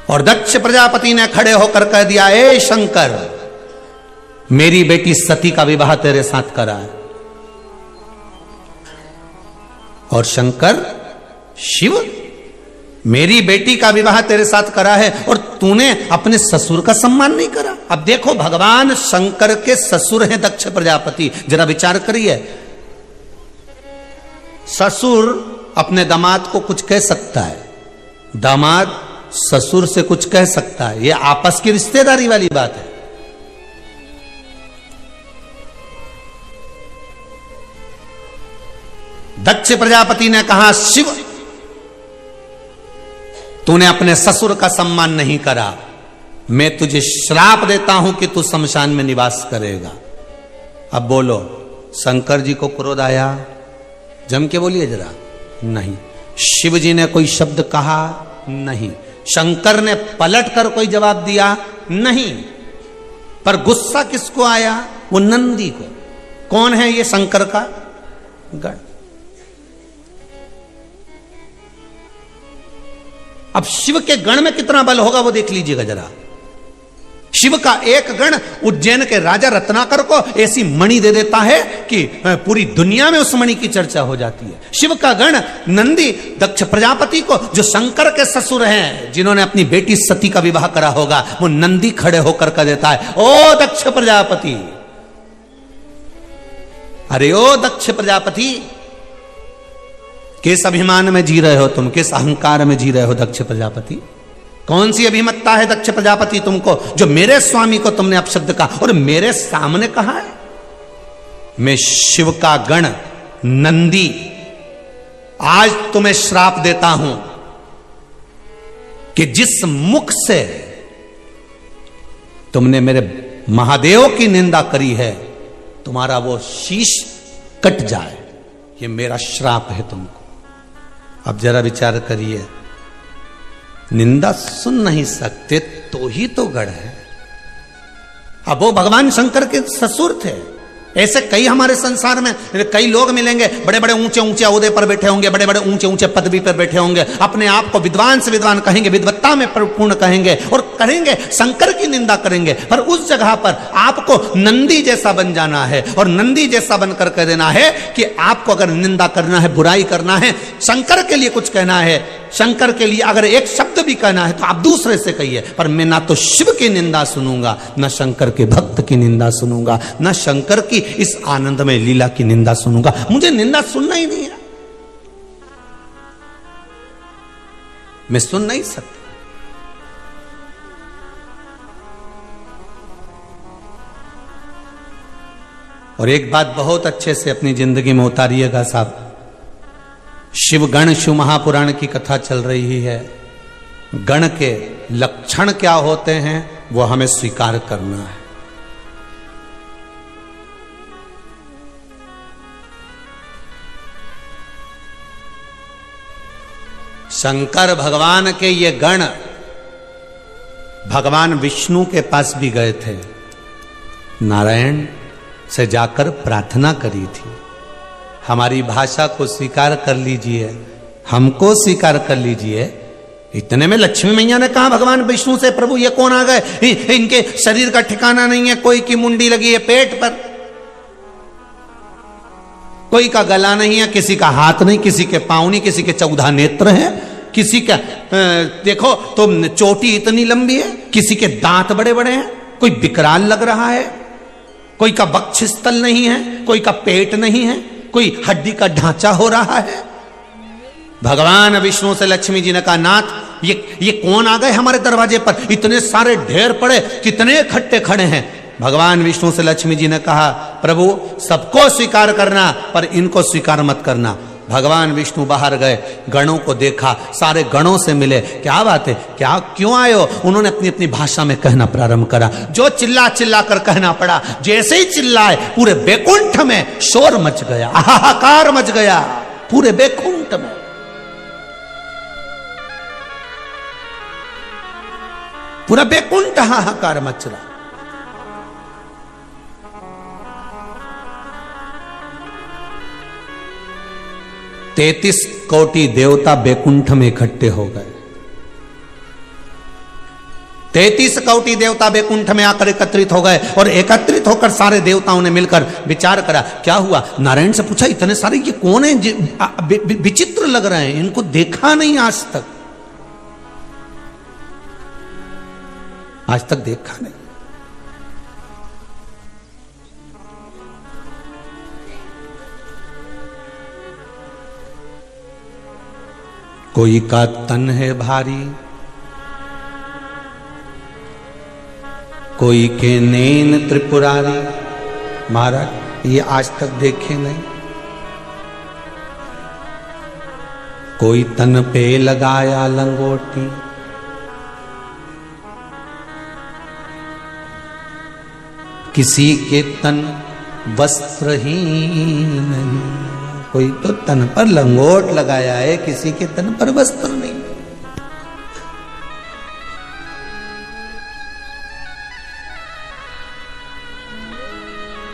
S3: और दक्ष प्रजापति ने खड़े होकर कह दिया, ए शंकर, मेरी बेटी सती का विवाह तेरे साथ करा है। और शंकर, शिव, मेरी बेटी का विवाह तेरे साथ करा है और तूने अपने ससुर का सम्मान नहीं करा। अब देखो, भगवान शंकर के ससुर हैं दक्ष प्रजापति। जरा विचार करिए, ससुर अपने दामाद को कुछ कह सकता है, दामाद ससुर से कुछ कह सकता है, यह आपस की रिश्तेदारी वाली बात है। दक्ष प्रजापति ने कहा, शिव, तूने अपने ससुर का सम्मान नहीं करा, मैं तुझे श्राप देता हूं कि तू शमशान में निवास करेगा। अब बोलो, शंकर जी को क्रोध आया? जम के बोलिए जरा। नहीं। शिव जी ने कोई शब्द कहा? नहीं। शंकर ने पलट कर कोई जवाब दिया? नहीं। पर गुस्सा किसको आया? वो नंदी को। कौन है ये शंकर का गण? अब शिव के गण में कितना बल होगा वो देख लीजिएगा जरा। शिव का एक गण उज्जैन के राजा रत्नाकर को ऐसी मणि दे देता है कि पूरी दुनिया में उस मणि की चर्चा हो जाती है। शिव का गण नंदी दक्ष प्रजापति को, जो शंकर के ससुर हैं, जिन्होंने अपनी बेटी सती का विवाह करा होगा, वो नंदी खड़े होकर कह देता है, ओ दक्ष प्रजापति, अरे ओ दक्ष प्रजापति, किस अभिमान में जी रहे हो तुम? किस अहंकार में जी रहे हो दक्ष प्रजापति? कौन सी अभिमत्ता है दक्ष प्रजापति तुमको, जो मेरे स्वामी को तुमने अपशब्द कहा और मेरे सामने कहा है? मैं शिव का गण नंदी आज तुम्हें श्राप देता हूं कि जिस मुख से तुमने मेरे महादेव की निंदा करी है, तुम्हारा वो शीश कट जाए। ये मेरा श्राप है तुमको। अब जरा विचार करिए, निंदा सुन नहीं सकते तो ही तो गढ़ है। अब वो भगवान शंकर के ससुर थे। ऐसे कई हमारे संसार में कई लोग मिलेंगे, बड़े बड़े ऊंचे ऊंचे ओहदे पर बैठे होंगे, बड़े बड़े ऊंचे ऊंचे पदवी पर बैठे होंगे, अपने आप को विद्वान से विद्वान कहेंगे, विद्वत्ता में पूर्ण कहेंगे और करेंगे, शंकर की निंदा करेंगे। पर उस जगह पर आपको नंदी जैसा बन जाना है और नंदी जैसा बनकर कह देना है कि आपको अगर निंदा करना है, बुराई करना है, शंकर के लिए कुछ कहना है, शंकर के लिए अगर एक शब्द भी कहना है तो आप दूसरे से कहिए। पर मैं ना तो शिव की निंदा सुनूंगा, ना शंकर के भक्त की निंदा सुनूंगा, ना शंकर की इस आनंदमय लीला की निंदा सुनूंगा। मुझे निंदा सुनना ही नहीं है, मैं सुन नहीं सकता। और एक बात बहुत अच्छे से अपनी जिंदगी में उतारिएगा साहब, शिव गण शिव महापुराण की कथा चल रही है। गण के लक्षण क्या होते हैं वो हमें स्वीकार करना है। शंकर भगवान के ये गण भगवान विष्णु के पास भी गए थे, नारायण से जाकर प्रार्थना करी थी, हमारी भाषा को स्वीकार कर लीजिए, हमको स्वीकार कर लीजिए, इतने में लक्ष्मी मैया ने कहा भगवान विष्णु से, प्रभु ये कौन आ गए, इनके शरीर का ठिकाना नहीं है, कोई की मुंडी लगी है पेट पर, कोई का गला नहीं है, किसी का हाथ नहीं, किसी के पांव नहीं, किसी के 14 नेत्र हैं, किसी का देखो तो चोटी इतनी लंबी है, किसी के दांत बड़े बड़े हैं, कोई विकराल लग रहा है, कोई का वक्षस्थल नहीं है, कोई का पेट नहीं है, कोई हड्डी का ढांचा हो रहा है। भगवान विष्णु से लक्ष्मी जी ने कहा, नाथ ये कौन आ गए हमारे दरवाजे पर, इतने सारे ढेर पड़े, कितने इकट्ठे खड़े हैं। भगवान विष्णु से लक्ष्मी जी ने कहा, प्रभु सबको स्वीकार करना पर इनको स्वीकार मत करना। भगवान विष्णु बाहर गए, गणों को देखा, सारे गणों से मिले, क्या बात है, क्या क्यों आए हो? उन्होंने अपनी अपनी भाषा में कहना प्रारंभ करा, जो चिल्ला चिल्ला कर कहना पड़ा। जैसे ही चिल्लाए पूरे बैकुंठ में शोर मच गया, हाहाकार मच गया पूरे बैकुंठ में। पूरा बैकुंठ हाहाकार मच रहा। तैतीस कोटि देवता बैकुंठ में इकट्ठे हो गए। 33 कोटि देवता बैकुंठ में आकर एकत्रित हो गए और एकत्रित होकर सारे देवताओं ने मिलकर विचार करा, क्या हुआ? नारायण से पूछा, इतने सारे ये कौन है, विचित्र लग रहे हैं, इनको देखा नहीं आज तक, आज तक देखा नहीं। कोई का तन है भारी, कोई के नैन त्रिपुरारी। महाराज ये आज तक देखे नहीं। कोई तन पे लगाया लंगोटी, किसी के तन वस्त्रहीन नहीं। कोई तो तन पर लंगोट लगाया है, किसी के तन पर वस्त्र नहीं।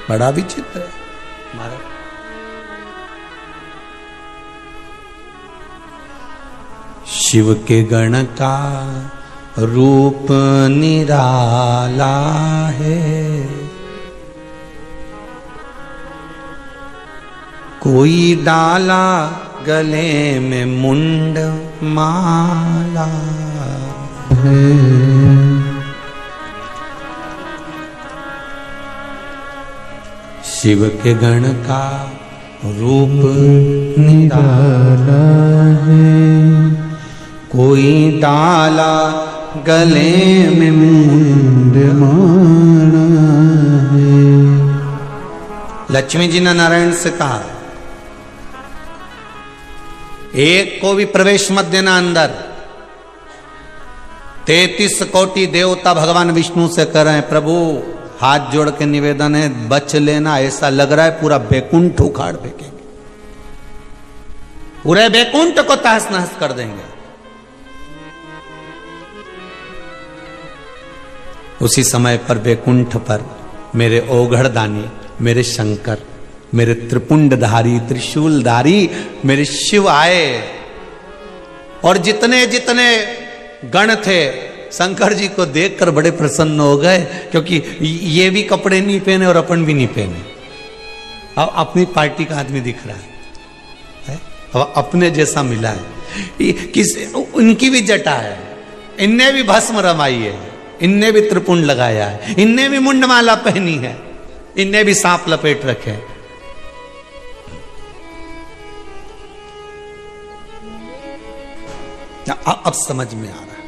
S3: बड़ा विचित्र है महाराज। शिव के गण का रूप निराला है, कोई डाला गले में मुंड माला है। शिव के गण का रूप निराला है, कोई डाला गले में मुंड माला है। लक्ष्मी जी ने नारायण से कहा, एक को भी प्रवेश मत देना अंदर। 33 कोटि देवता भगवान विष्णु से कह रहे हैं, प्रभु हाथ जोड़ के निवेदन है, बच लेना। ऐसा लग रहा है पूरा बैकुंठ उखाड़ फेंकेंगे, पूरे बैकुंठ को तहस नहस कर देंगे। उसी समय पर बैकुंठ पर मेरे ओघड़दानी, मेरे शंकर, मेरे त्रिपुंडधारी, त्रिशूलधारी मेरे शिव आए। और जितने जितने गण थे शंकर जी को देखकर बड़े प्रसन्न हो गए, क्योंकि ये भी कपड़े नहीं पहने और अपन भी नहीं पहने। अब अपनी पार्टी का आदमी दिख रहा है, अब अपने जैसा मिला है। इनकी भी जटा है, इनने भी भस्म रमाई है, इनने भी त्रिपुंड लगाया है, इनने भी मुंडमाला पहनी है, इनने भी सांप लपेट रखे। अब समझ में आ रहा है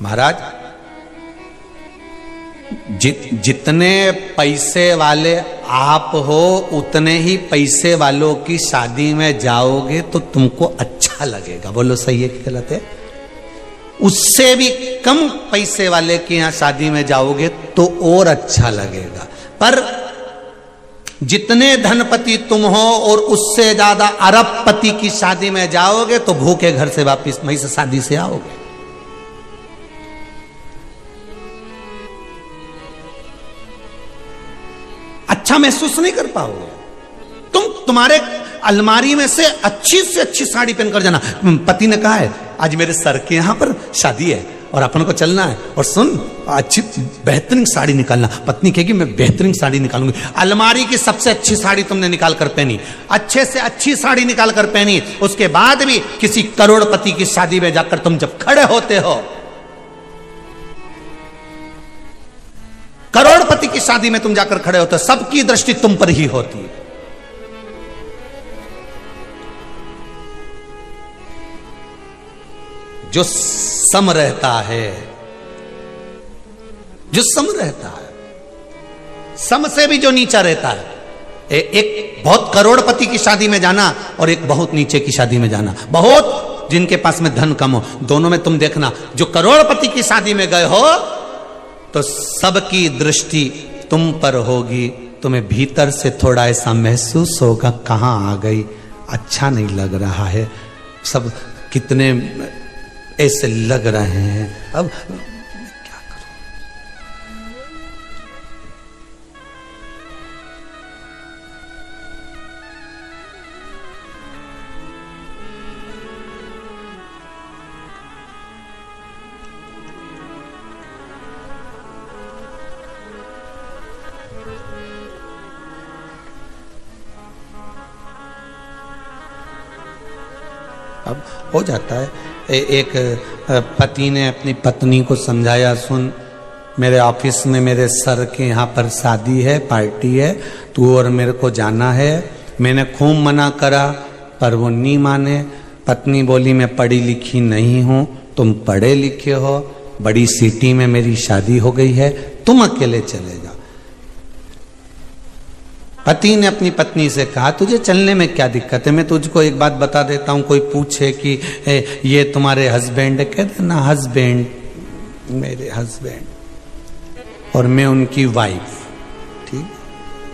S3: महाराज। जितने पैसे वाले आप हो, उतने ही पैसे वालों की शादी में जाओगे तो तुमको अच्छा लगेगा। बोलो सही है कि गलत है? उससे भी कम पैसे वाले के यहां शादी में जाओगे तो और अच्छा लगेगा। पर जितने धनपति तुम हो और उससे ज्यादा अरबपति की शादी में जाओगे तो भूखे घर से वापिस वहीं से शादी से आओगे। अच्छा महसूस नहीं कर पाओगे। तुम्हारे अलमारी में से अच्छी साड़ी पहनकर जाना। पति ने कहा है
S1: आज मेरे सर के यहाँ पर शादी है और अपन को चलना है, और सुन अच्छी बेहतरीन साड़ी निकालना। पत्नी कहेगी मैं बेहतरीन साड़ी निकालूंगी। अलमारी की सबसे अच्छी साड़ी तुमने निकाल कर पहनी, अच्छे से अच्छी साड़ी निकाल कर पहनी, उसके बाद भी किसी करोड़पति की शादी में जाकर तुम जब खड़े होते हो, करोड़पति की शादी में तुम जाकर खड़े होते हो, सबकी दृष्टि तुम पर ही होती है। जो सम रहता है, जो सम रहता है, सम से भी जो नीचा रहता है, एक बहुत करोड़पति की शादी में जाना और एक बहुत नीचे की शादी में जाना, बहुत जिनके पास में धन कम हो, दोनों में तुम देखना, जो करोड़पति की शादी में गए हो तो सबकी दृष्टि तुम पर होगी, तुम्हें भीतर से थोड़ा ऐसा महसूस होगा कहां आ गई, अच्छा नहीं लग रहा है, सब कितने ऐसे लग रहे हैं, अब क्या करूं। अब हो जाता है। एक पति ने अपनी पत्नी को समझाया, सुन मेरे ऑफिस में मेरे सर के यहाँ पर शादी है, पार्टी है, तू और मेरे को जाना है। मैंने खूब मना करा पर वो नहीं माने। पत्नी बोली मैं पढ़ी लिखी नहीं हूँ, तुम पढ़े लिखे हो, बड़ी सिटी में मेरी शादी हो गई है, तुम अकेले चले जाओ। पति ने अपनी पत्नी से कहा तुझे चलने में क्या दिक्कत है, मैं तुझको एक बात बता देता हूं, कोई पूछे कि ये तुम्हारे हस्बैंड है, कह देना हस्बैंड, मेरे हस्बैंड और मैं उनकी वाइफ, ठीक।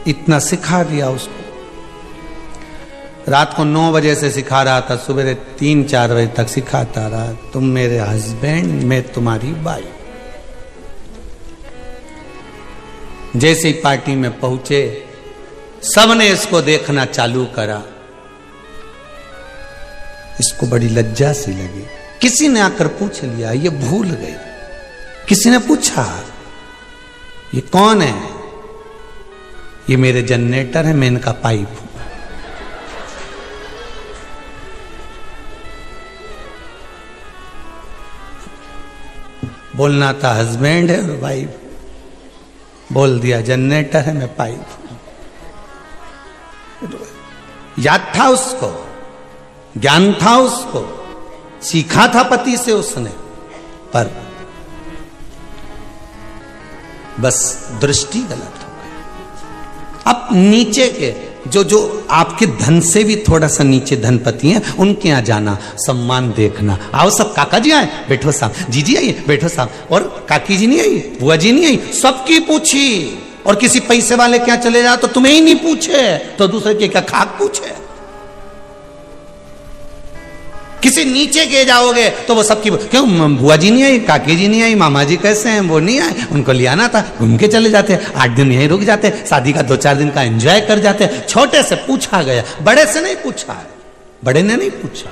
S1: इतना सिखा दिया उसको। रात को 9 बजे से सिखा रहा था, सुबह 3-4 बजे तक सिखाता रहा, तुम मेरे हस्बैंड, मैं तुम्हारी वाइफ। जैसे ही पार्टी में पहुंचे सबने इसको देखना चालू करा, इसको बड़ी लज्जा सी लगी। किसी ने आकर पूछ लिया, ये भूल गई। किसी ने पूछा ये कौन है, ये मेरे जनरेटर है, मैं इनका पाइप हूं। बोलना था हस्बैंड है और वाइफ, बोल दिया जनरेटर है, मैं पाइप हूं। याद था उसको, ज्ञान था उसको, सीखा था पति से उसने, पर बस दृष्टि गलत हो गई। अब नीचे के जो आपके धन से भी थोड़ा सा नीचे धनपति हैं, उनके यहां जाना, सम्मान देखना। आओ सब काका जी आए, बैठो साहब, जीजी आइए, बैठो साहब, और काकी जी नहीं आई, बुआ जी नहीं आई, सबकी पूछी। और किसी पैसे वाले क्या चले जाओ तो तुम्हें ही नहीं पूछे तो दूसरे के क्या खाक पूछे। किसी नीचे के जाओगे तो वो सबकी, क्यों बुआ जी नहीं आई, काकी जी नहीं आई, मामा जी कैसे हैं, वो नहीं आए, उनको ले आना था, घूम के चले जाते, 8 दिन यहीं रुक जाते, शादी का 2-4 दिन का एंजॉय कर जाते। छोटे से पूछा गया, बड़े से नहीं पूछा, बड़े ने नहीं पूछा।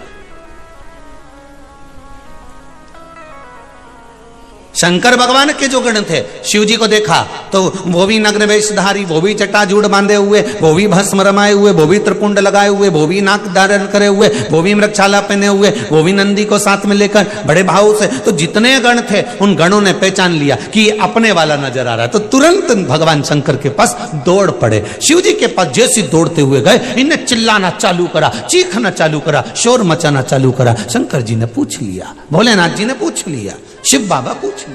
S1: शंकर भगवान के जो गण थे, शिव जी को देखा तो वो भी नग्न वेशधारी, वो भी जटाजूड़ बांधे हुए, वो भी भस्म रमाए हुए, वो भी त्रिपुंड लगाए हुए, वो भी नाक धारण करे हुए, वो भी मृगछाला पहने हुए, वो भी नंदी को साथ में लेकर बड़े भाव से। तो जितने गण थे उन गणों ने पहचान लिया कि अपने वाला नजर आ रहा है, तो तुरंत भगवान शंकर के पास दौड़ पड़े। शिव जी के पास जैसे दौड़ते हुए गए, इन्हें चिल्लाना चालू करा, चीखना चालू करा, शोर मचाना चालू करा। शंकर जी ने पूछ लिया, भोलेनाथ जी ने पूछ लिया, शिव बाबा पूछ लिया,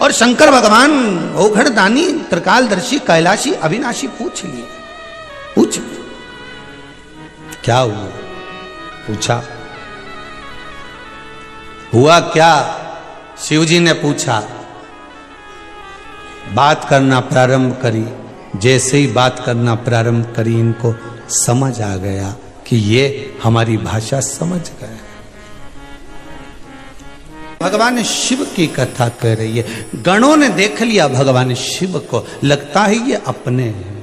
S1: और शंकर भगवान ओघड़दानी, त्रिकालदर्शी, कैलाशी, अविनाशी पूछ लिए। पूछ क्या हुआ, पूछा हुआ क्या, शिव जी ने पूछा। बात करना प्रारंभ करी, जैसे ही बात करना प्रारंभ करी, इनको समझ आ गया कि ये हमारी भाषा समझ गए। भगवान शिव की कथा कर रही है, गणों ने देख लिया भगवान शिव को, लगता है ये अपने हैं,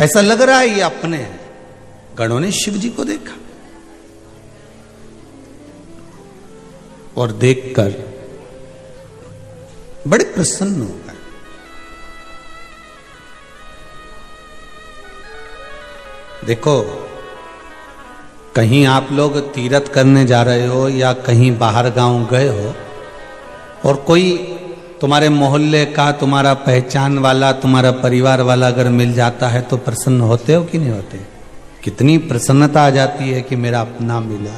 S1: ऐसा लग रहा है ये अपने हैं। गणों ने शिव जी को देखा और देखकर बड़े प्रसन्न हो गए। देखो, कहीं आप लोग तीर्थ करने जा रहे हो या कहीं बाहर गांव गए हो और कोई तुम्हारे मोहल्ले का, तुम्हारा पहचान वाला, तुम्हारा परिवार वाला अगर मिल जाता है तो प्रसन्न होते हो कि नहीं होते? कितनी प्रसन्नता आ जाती है कि मेरा अपना मिला।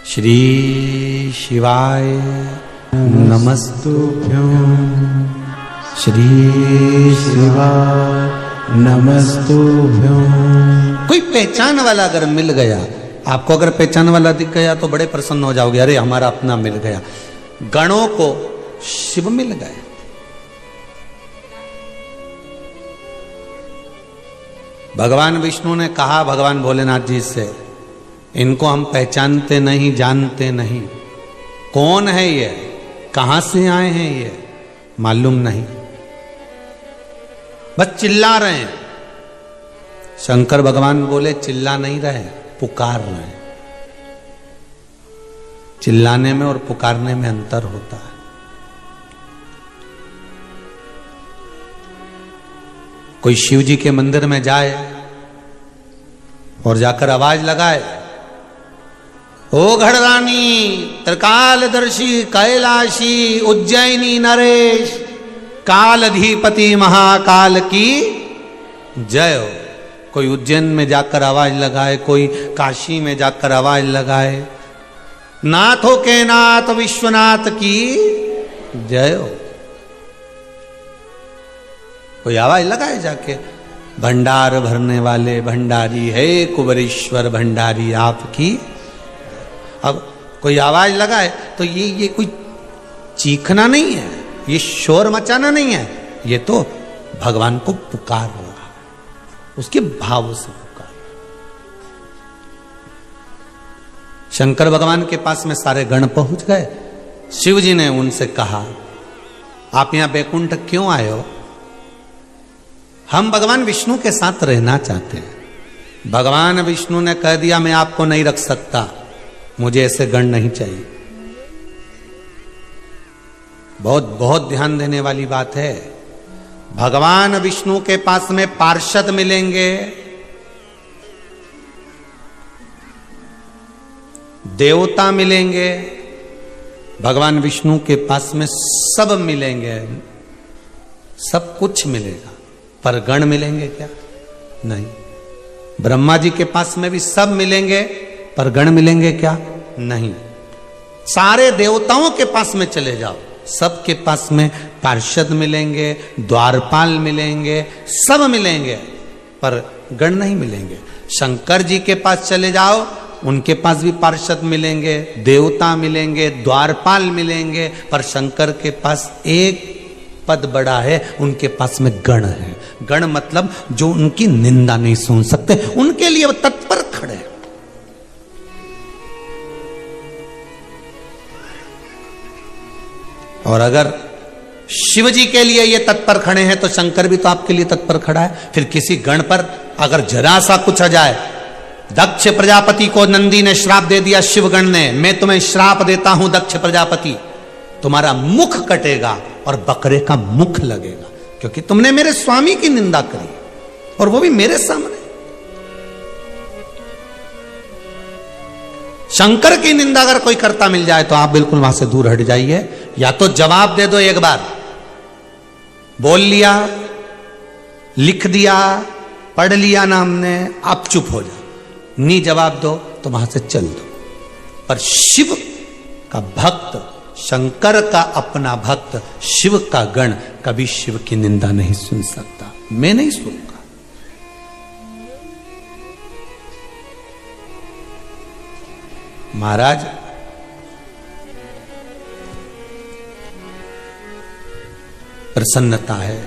S1: श्री शिवाय नमस्तुभ्यं। श्री शिवाय नमस्तुभ्यं। कोई पहचान वाला अगर मिल गया, आपको अगर पहचान वाला दिख गया तो बड़े प्रसन्न हो जाओगे, अरे हमारा अपना मिल गया। गणों को शिव मिल गए। भगवान विष्णु ने कहा भगवान भोलेनाथ जी से, इनको हम पहचानते नहीं, जानते नहीं, कौन है ये, कहां से आए हैं ये मालूम नहीं, बस चिल्ला रहे हैं। शंकर भगवान बोले चिल्ला नहीं रहे, पुकार रहे हैं। चिल्लाने में और पुकारने में अंतर होता है। कोई शिव जी के मंदिर में जाए और जाकर आवाज लगाए, ओ घड़रानी, त्रिकालदर्शी, कैलाशी, उज्जैनी नरेश, कालाधिपति महाकाल की जय हो। कोई उज्जैन में जाकर आवाज लगाए, कोई काशी में जाकर आवाज लगाए, नाथों के नाथ विश्वनाथ की जय हो। कोई आवाज लगाए जाके, भंडार भरने वाले भंडारी है कुबरेश्वर भंडारी आपकी। अब कोई आवाज लगाए तो ये कोई चीखना नहीं है, ये शोर मचाना नहीं है, ये तो भगवान को पुकार रहा है, उसके भाव से पुकार। शंकर भगवान के पास में सारे गण पहुंच गए। शिव जी ने उनसे कहा, आप यहां बैकुंठ क्यों आए हो? हम भगवान विष्णु के साथ रहना चाहते हैं। भगवान विष्णु ने कह दिया, मैं आपको नहीं रख सकता, मुझे ऐसे गण नहीं चाहिए। बहुत बहुत ध्यान देने वाली बात है। भगवान विष्णु के पास में पार्षद मिलेंगे, देवता मिलेंगे, भगवान विष्णु के पास में सब मिलेंगे, सब कुछ मिलेगा, पर गण मिलेंगे क्या? नहीं। ब्रह्मा जी के पास में भी सब मिलेंगे, पर गण मिलेंगे क्या? नहीं। सारे देवताओं के पास में चले जाओ, सबके पास में पार्षद मिलेंगे, द्वारपाल मिलेंगे, सब मिलेंगे, पर गण नहीं मिलेंगे। शंकर जी के पास चले जाओ, उनके पास भी पार्षद मिलेंगे, देवता मिलेंगे, द्वारपाल मिलेंगे, पर शंकर के पास एक पद बड़ा है, उनके पास में गण है। गण मतलब जो उनकी निंदा नहीं सुन सकते, उनके लिए वो तत्पर खड़े। और अगर शिव जी के लिए ये तत्पर खड़े हैं तो शंकर भी तो आपके लिए तत्पर खड़ा है। फिर किसी गण पर अगर जरा सा कुछ आ जाए, दक्ष प्रजापति को नंदी ने श्राप दे दिया, शिवगण ने, मैं तुम्हें श्राप देता हूं दक्ष प्रजापति, तुम्हारा मुख कटेगा और बकरे का मुख लगेगा, क्योंकि तुमने मेरे स्वामी की निंदा करी और वो भी मेरे सामने। शंकर की निंदा अगर कोई करता मिल जाए तो आप बिल्कुल वहां से दूर हट जाइए, या तो जवाब दे दो, एक बार बोल लिया, लिख दिया, पढ़ लिया ना हमने, आप चुप हो जाओ। नहीं जवाब दो तो वहां से चल दो। पर शिव का भक्त, शंकर का अपना भक्त, शिव का गण कभी शिव की निंदा नहीं सुन सकता। मैं नहीं सुनूंगा। महाराज, प्रसन्नता है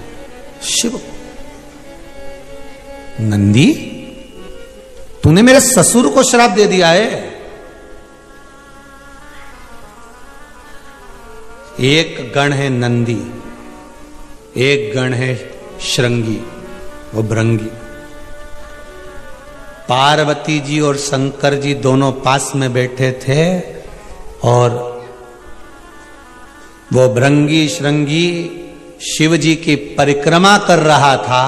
S1: शिव। नंदी, तूने मेरे ससुर को श्राप दे दिया है। एक गण है नंदी, एक गण है श्रृंगी, वो भृंगी। पार्वती जी और शंकर जी दोनों पास में बैठे थे और वो भृंगी श्रृंगी शिव जी की परिक्रमा कर रहा था,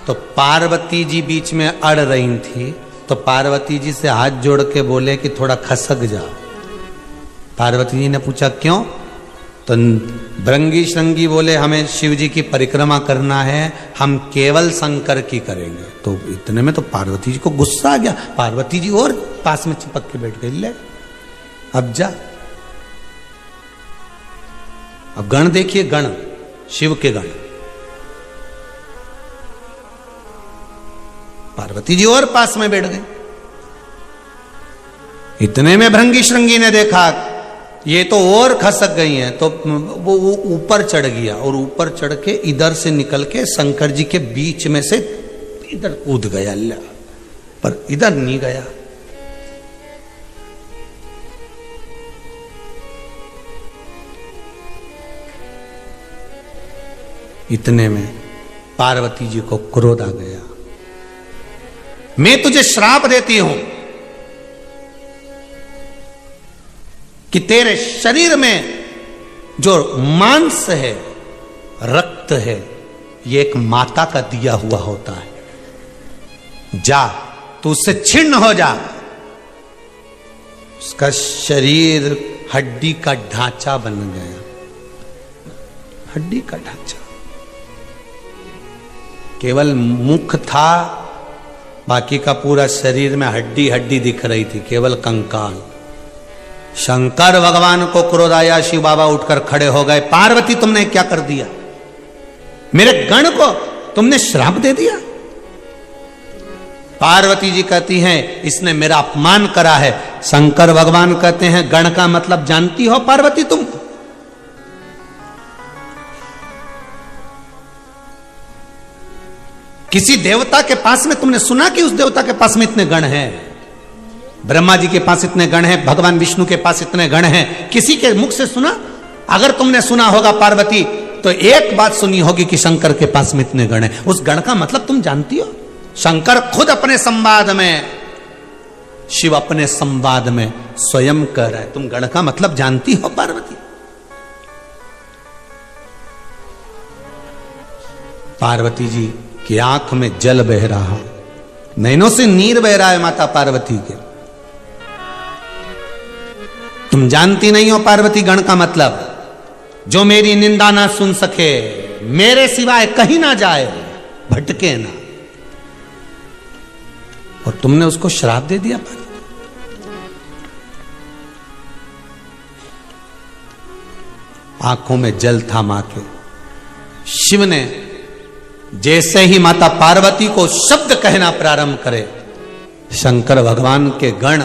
S1: तो पार्वती जी बीच में अड़ रही थी। तो पार्वती जी से हाथ जोड़ के बोले कि थोड़ा खसक जाओ। पार्वती जी ने पूछा क्यों? तो भृंगी श्रृंगी बोले हमें शिव जी की परिक्रमा करना है, हम केवल शंकर की करेंगे। तो इतने में तो पार्वती जी को गुस्सा आ गया। पार्वती जी और पास में चिपक के बैठ गई, ले अब जा। अब गण देखिए, गण शिव के गण। पार्वती जी और पास में बैठ गई। इतने में भृंगी श्रृंगी ने देखा ये तो और खसक गई हैं, तो वो ऊपर चढ़ गया और ऊपर चढ़ के इधर से निकल के शंकर जी के बीच में से इधर कूद गया, पर इधर नहीं गया। इतने में पार्वती जी को क्रोध आ गया। मैं तुझे श्राप देती हूं कि तेरे शरीर में जो मांस है, रक्त है, ये एक माता का दिया हुआ होता है। जा तू उससे छिन्न हो जा। उसका शरीर हड्डी का ढांचा बन गया, हड्डी का ढांचा। केवल मुख था, बाकी का पूरा शरीर में हड्डी हड्डी दिख रही थी, केवल कंकाल। शंकर भगवान को क्रोध आया। शिव बाबा उठकर खड़े हो गए। पार्वती तुमने क्या कर दिया? मेरे गण को तुमने श्राप दे दिया। पार्वती जी कहती हैं इसने मेरा अपमान करा है। शंकर भगवान कहते हैं गण का मतलब जानती हो पार्वती तुम? किसी देवता के पास में तुमने सुना कि उस देवता के पास में इतने गण हैं? ब्रह्मा जी के पास इतने गण हैं, भगवान विष्णु के पास इतने गण हैं, किसी के मुख से सुना? अगर तुमने सुना होगा पार्वती, तो एक बात सुनी होगी कि शंकर के पास में इतने गण हैं। उस गण का मतलब तुम जानती हो? शंकर खुद अपने संवाद में, शिव अपने संवाद में स्वयं कह रहा है, तुम गण का मतलब जानती हो पार्वती? पार्वती जी की आंख में जल बह रहा, नैनों से नीर बह रहा है माता पार्वती के। तुम जानती नहीं हो पार्वती गण का मतलब? जो मेरी निंदा ना सुन सके, मेरे सिवाय कहीं ना जाए, भटके ना। और तुमने उसको श्राप दे दिया पार्वती। आंखों में जल था मां के। शिव ने जैसे ही माता पार्वती को शब्द कहना प्रारंभ करे, शंकर भगवान के गण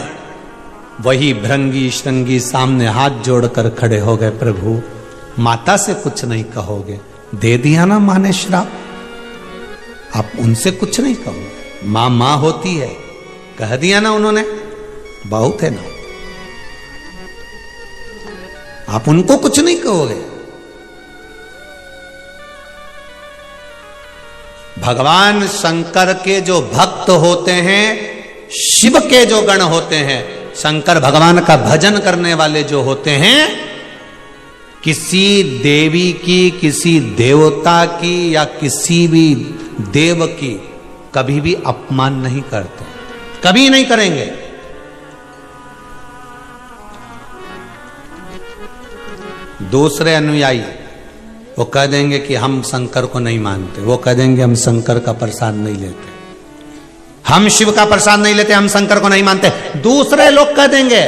S1: वही भृंगी श्रृंगी सामने हाथ जोड़कर खड़े हो गए। प्रभु माता से कुछ नहीं कहोगे? दे दिया ना मां ने श्राप, आप उनसे कुछ नहीं कहोगे? मां मां होती है, कह दिया ना उन्होंने, बहुत है ना, आप उनको कुछ नहीं कहोगे? भगवान शंकर के जो भक्त होते हैं, शिव के जो गण होते हैं, शंकर भगवान का भजन करने वाले जो होते हैं, किसी देवी की, किसी देवता की या किसी भी देव की कभी भी अपमान नहीं करते, कभी नहीं करेंगे। दूसरे अनुयायी वो कह देंगे कि हम शंकर को नहीं मानते, वो कह देंगे हम शंकर का प्रसाद नहीं लेते, हम शिव का प्रसाद नहीं लेते, हम शंकर को नहीं मानते। दूसरे लोग कह देंगे,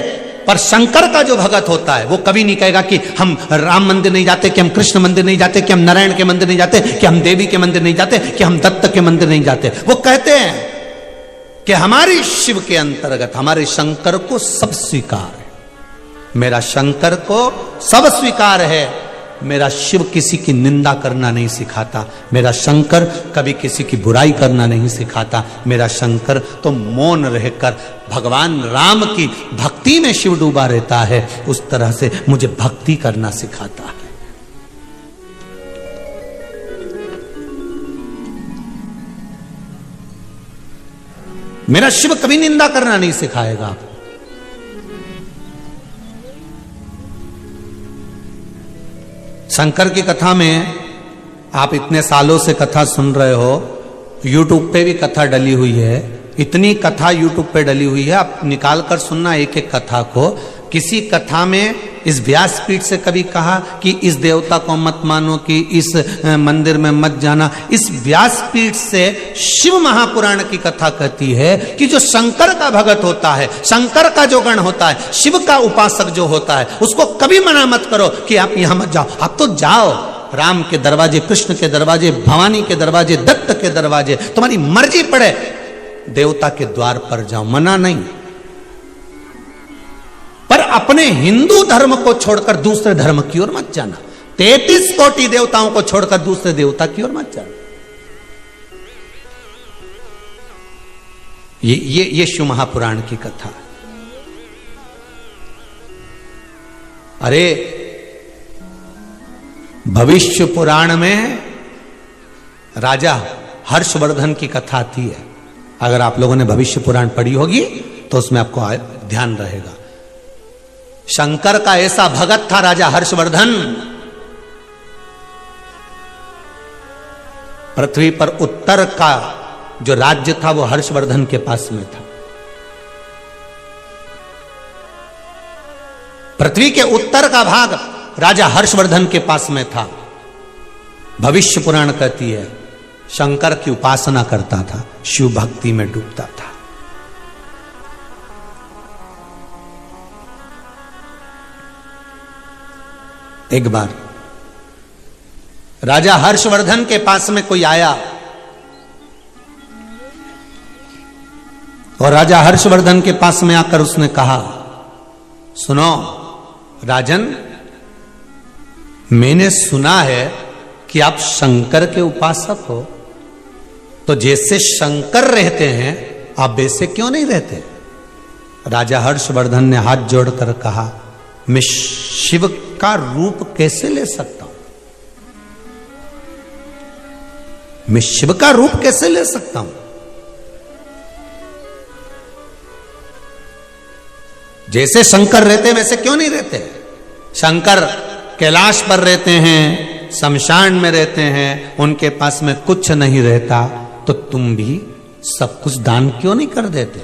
S1: पर शंकर का जो भगत होता है वो कभी नहीं कहेगा कि हम राम मंदिर नहीं जाते, कि हम कृष्ण मंदिर नहीं जाते, कि हम नारायण के मंदिर नहीं जाते, कि हम देवी के मंदिर नहीं जाते, कि हम दत्त के मंदिर नहीं जाते। वो कहते हैं कि हमारी शिव के अंतर्गत हमारे शंकर को सब स्वीकार है, मेरा शंकर को सब स्वीकार है, मेरा शिव किसी की निंदा करना नहीं सिखाता, मेरा शंकर कभी किसी की बुराई करना नहीं सिखाता, मेरा शंकर तो मौन रहकर भगवान राम की भक्ति में शिव डूबा रहता है, उस तरह से मुझे भक्ति करना सिखाता है। मेरा शिव कभी निंदा करना नहीं सिखाएगा आपको। शंकर की कथा में आप इतने सालों से कथा सुन रहे हो, यूट्यूब पे भी कथा डली हुई है, इतनी कथा यूट्यूब पे डली हुई है, आप निकाल कर सुनना एक एक कथा को। किसी कथा में इस व्यासपीठ से कभी कहा कि इस देवता को मत मानो, कि इस मंदिर में मत जाना। इस व्यासपीठ से शिव महापुराण की कथा कहती है कि जो शंकर का भगत होता है, शंकर का जो गण होता है, शिव का उपासक जो होता है, उसको कभी मना मत करो कि आप यहां मत जाओ। आप तो जाओ, राम के दरवाजे, कृष्ण के दरवाजे, भवानी के दरवाजे, दत्त के दरवाजे, तुम्हारी मर्जी पड़े, देवता के द्वार पर जाओ, मना नहीं। पर अपने हिंदू धर्म को छोड़कर दूसरे धर्म की ओर मत जाना। 33 कोटि देवताओं को छोड़कर दूसरे देवता की ओर मत जाना। ये शिव महापुराण की कथा। अरे भविष्य पुराण में राजा हर्षवर्धन की कथा आती है। अगर आप लोगों ने भविष्य पुराण पढ़ी होगी तो उसमें आपको ध्यान रहेगा। शंकर का ऐसा भगत था राजा हर्षवर्धन, पृथ्वी पर उत्तर का जो राज्य था वो हर्षवर्धन के पास में था। पृथ्वी के उत्तर का भाग राजा हर्षवर्धन के पास में था। भविष्य पुराण कहती है शंकर की उपासना करता था, शिव भक्ति में डूबता था। एक बार राजा हर्षवर्धन के पास में कोई आया और राजा हर्षवर्धन के पास में आकर उसने कहा, सुनो राजन, मैंने सुना है कि आप शंकर के उपासक हो, तो जैसे शंकर रहते हैं आप वैसे क्यों नहीं रहते? राजा हर्षवर्धन ने हाथ जोड़कर कहा, मैं शिव का रूप कैसे ले सकता हूं? मैं शिव का रूप कैसे ले सकता हूं? जैसे शंकर रहते वैसे क्यों नहीं रहते? शंकर कैलाश पर रहते हैं, शमशान में रहते हैं, उनके पास में कुछ नहीं रहता, तो तुम भी सब कुछ दान क्यों नहीं कर देते?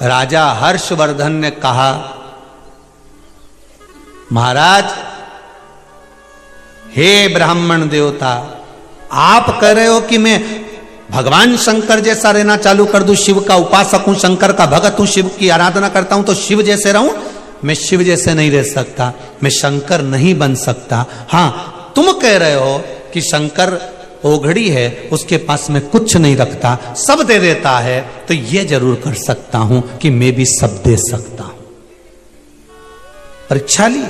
S1: राजा हर्षवर्धन ने कहा, महाराज, हे ब्राह्मण देवता, आप कह रहे हो कि मैं भगवान शंकर जैसा रहना चालू कर दूं, शिव का उपासक हूं, शंकर का भगत हूं, शिव की आराधना करता हूं तो शिव जैसे रहूं? मैं शिव जैसे नहीं रह सकता, मैं शंकर नहीं बन सकता। हां, तुम कह रहे हो कि शंकर ओघड़ी है, उसके पास में कुछ नहीं रखता, सब दे देता है, तो यह जरूर कर सकता हूं कि मैं भी सब दे सकता हूं। परीक्षा ली।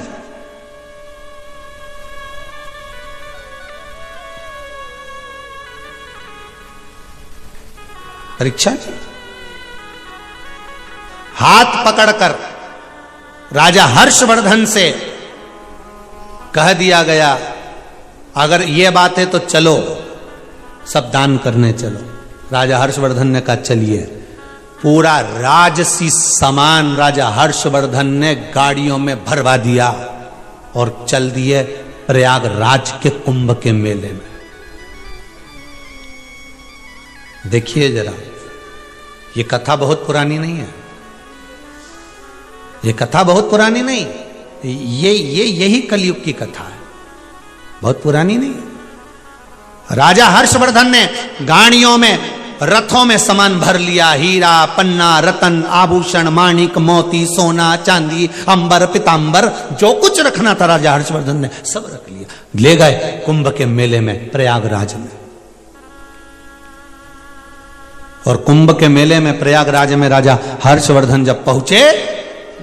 S1: परीक्षा ली। हाथ पकड़कर राजा हर्षवर्धन से कह दिया गया, अगर यह बात है तो चलो सब दान करने चलो। राजा हर्षवर्धन ने कहा चलिए। पूरा राजसी सामान राजा हर्षवर्धन ने गाड़ियों में भरवा दिया और चल दिए प्रयागराज के कुंभ के मेले में। देखिए जरा, ये कथा बहुत पुरानी नहीं है, ये कथा बहुत पुरानी नहीं, यही कलयुग की कथा है, बहुत पुरानी नहीं है। राजा हर्षवर्धन ने गाड़ियों में, रथों में सामान भर लिया, हीरा, पन्ना, रतन, आभूषण, माणिक, मोती, सोना, चांदी, अंबर, पीतांबर, जो कुछ रखना था राजा हर्षवर्धन ने सब रख लिया, ले गए कुंभ के मेले में, प्रयागराज में। और कुंभ के मेले में, प्रयागराज में राजा हर्षवर्धन जब पहुंचे,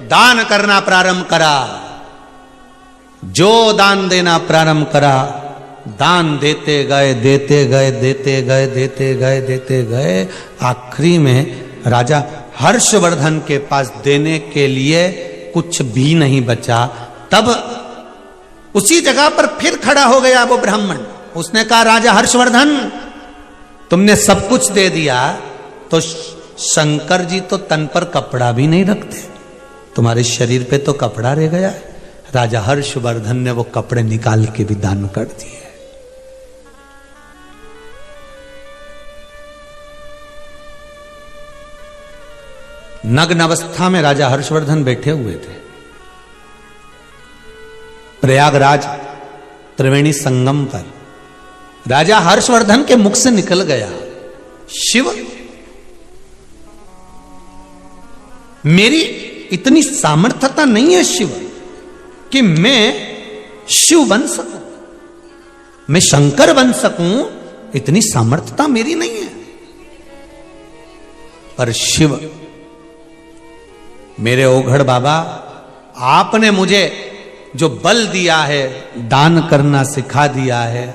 S1: दान करना प्रारंभ करा, जो दान देना प्रारंभ करा, दान देते गए, देते गए, देते गए, देते गए, देते गए, आखिरी में राजा हर्षवर्धन के पास देने के लिए कुछ भी नहीं बचा। तब उसी जगह पर फिर खड़ा हो गया वो ब्राह्मण, उसने कहा, राजा हर्षवर्धन, तुमने सब कुछ दे दिया, तो शंकर जी तो तन पर कपड़ा भी नहीं रखते, तुम्हारे शरीर पे तो कपड़ा रह गया है। राजा हर्षवर्धन ने वो कपड़े निकाल के भी दान कर दिए। नग्न अवस्था में राजा हर्षवर्धन बैठे हुए थे। प्रयागराज त्रिवेणी संगम पर राजा हर्षवर्धन के मुख से निकल गया, शिव, मेरी इतनी सामर्थ्यता नहीं है शिव कि मैं शिव बन सकूं, मैं शंकर बन सकूं, इतनी सामर्थ्यता मेरी नहीं है। पर शिव, मेरे ओघड़ बाबा, आपने मुझे जो बल दिया है, दान करना सिखा दिया है,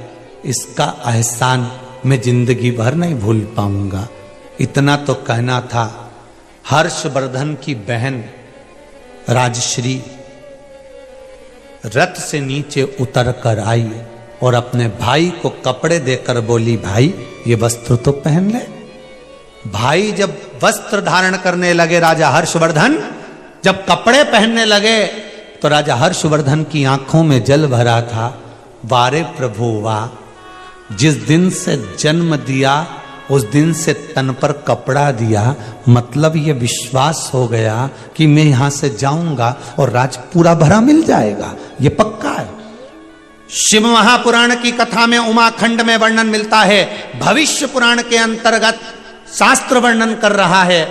S1: इसका एहसान मैं जिंदगी भर नहीं भूल पाऊंगा। इतना तो कहना था। हर्षवर्धन की बहन राजश्री रथ से नीचे उतर कर आई और अपने भाई को कपड़े देकर बोली, भाई ये वस्त्र तो पहन ले। भाई जब वस्त्र धारण करने लगे, राजा हर्षवर्धन जब कपड़े पहनने लगे, तो राजा हर्षवर्धन की आंखों में जल भरा था। वारे प्रभु वाह, जिस दिन से जन्म दिया उस दिन से तन पर कपड़ा दिया, मतलब ये विश्वास हो गया कि मैं यहां से जाऊंगा और राज पूरा भरा मिल जाएगा, ये पक्का है। शिव महापुराण की कथा में उमाखंड में वर्णन मिलता है, भविष्य पुराण के अंतर्गत शास्त्र वर्णन कर रहा है।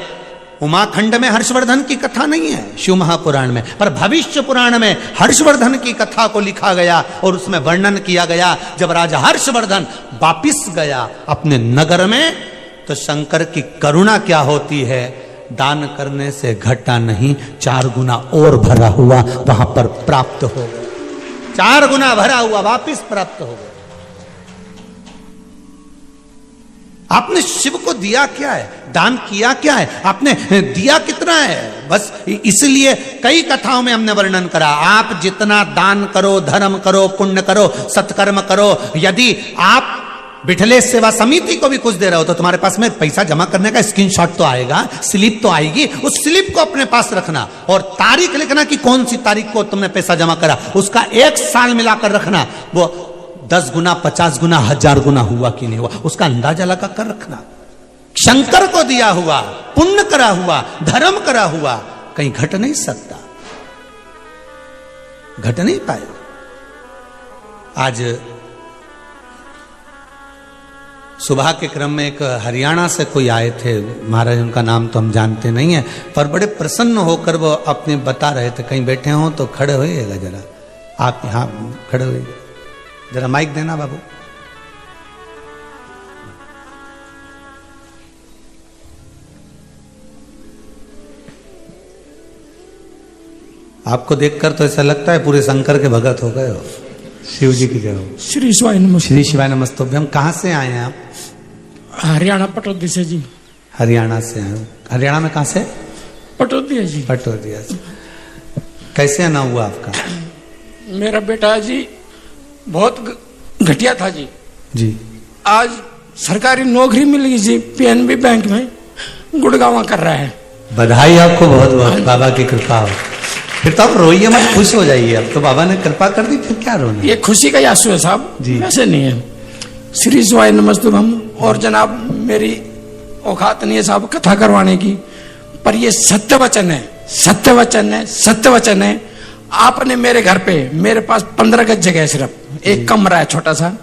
S1: उमाखंड में हर्षवर्धन की कथा नहीं है शिव महापुराण में, पर भविष्य पुराण में हर्षवर्धन की कथा को लिखा गया और उसमें वर्णन किया गया। जब राजा हर्षवर्धन वापिस गया अपने नगर में, तो शंकर की करुणा क्या होती है, दान करने से घटा नहीं, 4 गुना और भरा हुआ वहां पर प्राप्त हो गया। 4 गुना भरा हुआ वापिस प्राप्त हो गया। आपने शिव को दिया क्या है, दान किया क्या है, आपने दिया कितना है? बस इसलिए कई कथाओं में हमने वर्णन करा, आप जितना दान करो, धर्म करो, पुण्य करो, सत्कर्म करो, यदि आप बिठले सेवा समिति को भी कुछ दे रहे हो तो तुम्हारे पास में पैसा जमा करने का स्क्रीनशॉट तो आएगा, स्लिप तो आएगी। उस स्लिप को अपने पास रखना और तारीख लिखना कि कौन सी तारीख को तुमने पैसा जमा करा, उसका 1 साल मिलाकर रखना। वो 10 गुना, 50 गुना, 1000 गुना हुआ कि नहीं हुआ, उसका अंदाजा लगा कर रखना। शंकर को दिया हुआ, पुण्य करा हुआ, धर्म करा हुआ कहीं घट नहीं सकता, घट नहीं पाएगा। आज सुबह के क्रम में एक हरियाणा से कोई आए थे महाराज, उनका नाम तो हम जानते नहीं है, पर बड़े प्रसन्न होकर वो अपने बता रहे थे। कहीं बैठे हो तो खड़े होइएगा जरा, आप यहां खड़े होइए, जरा माइक देना बाबू। आपको देखकर तो ऐसा लगता है पूरे शंकर के भगत हो गए हो, शिव जी की जय हो।
S4: श्री शिवाय नमस्ते।
S1: श्री शिवाय नमस्ते। हम कहाँ से आए हैं आप?
S4: हरियाणा पटौदी से जी।
S1: हरियाणा से आए? हरियाणा में कहाँ से?
S4: पटौदी जी।
S1: पटौदिया से। कैसे आना हुआ आपका?
S4: मेरा बेटा जी बहुत घटिया था जी।
S1: जी।
S4: आज सरकारी नौकरी मिल गई जी, पीएनबी बैंक में गुड़गांव कर रहा है।
S1: बधाई आपको बहुत बहुत, बाबा की कृपा हो। फिर तो आप रोइए मत, खुश हो जाइए। अब तो बाबा ने कृपा कर दी, फिर क्या रोना?
S4: ये खुशी का आंसू है साहब
S1: जी,
S4: वैसे नहीं है। श्री शिवाय नमस्ते। हम और जनाब मेरी औकात नहीं है साहब कथा करवाने की, पर ये सत्य वचन है, सत्य वचन है, सत्य वचन है। आपने मेरे घर पे, मेरे पास 15 गज जगह है, सिर्फ एक कमरा है छोटा सा,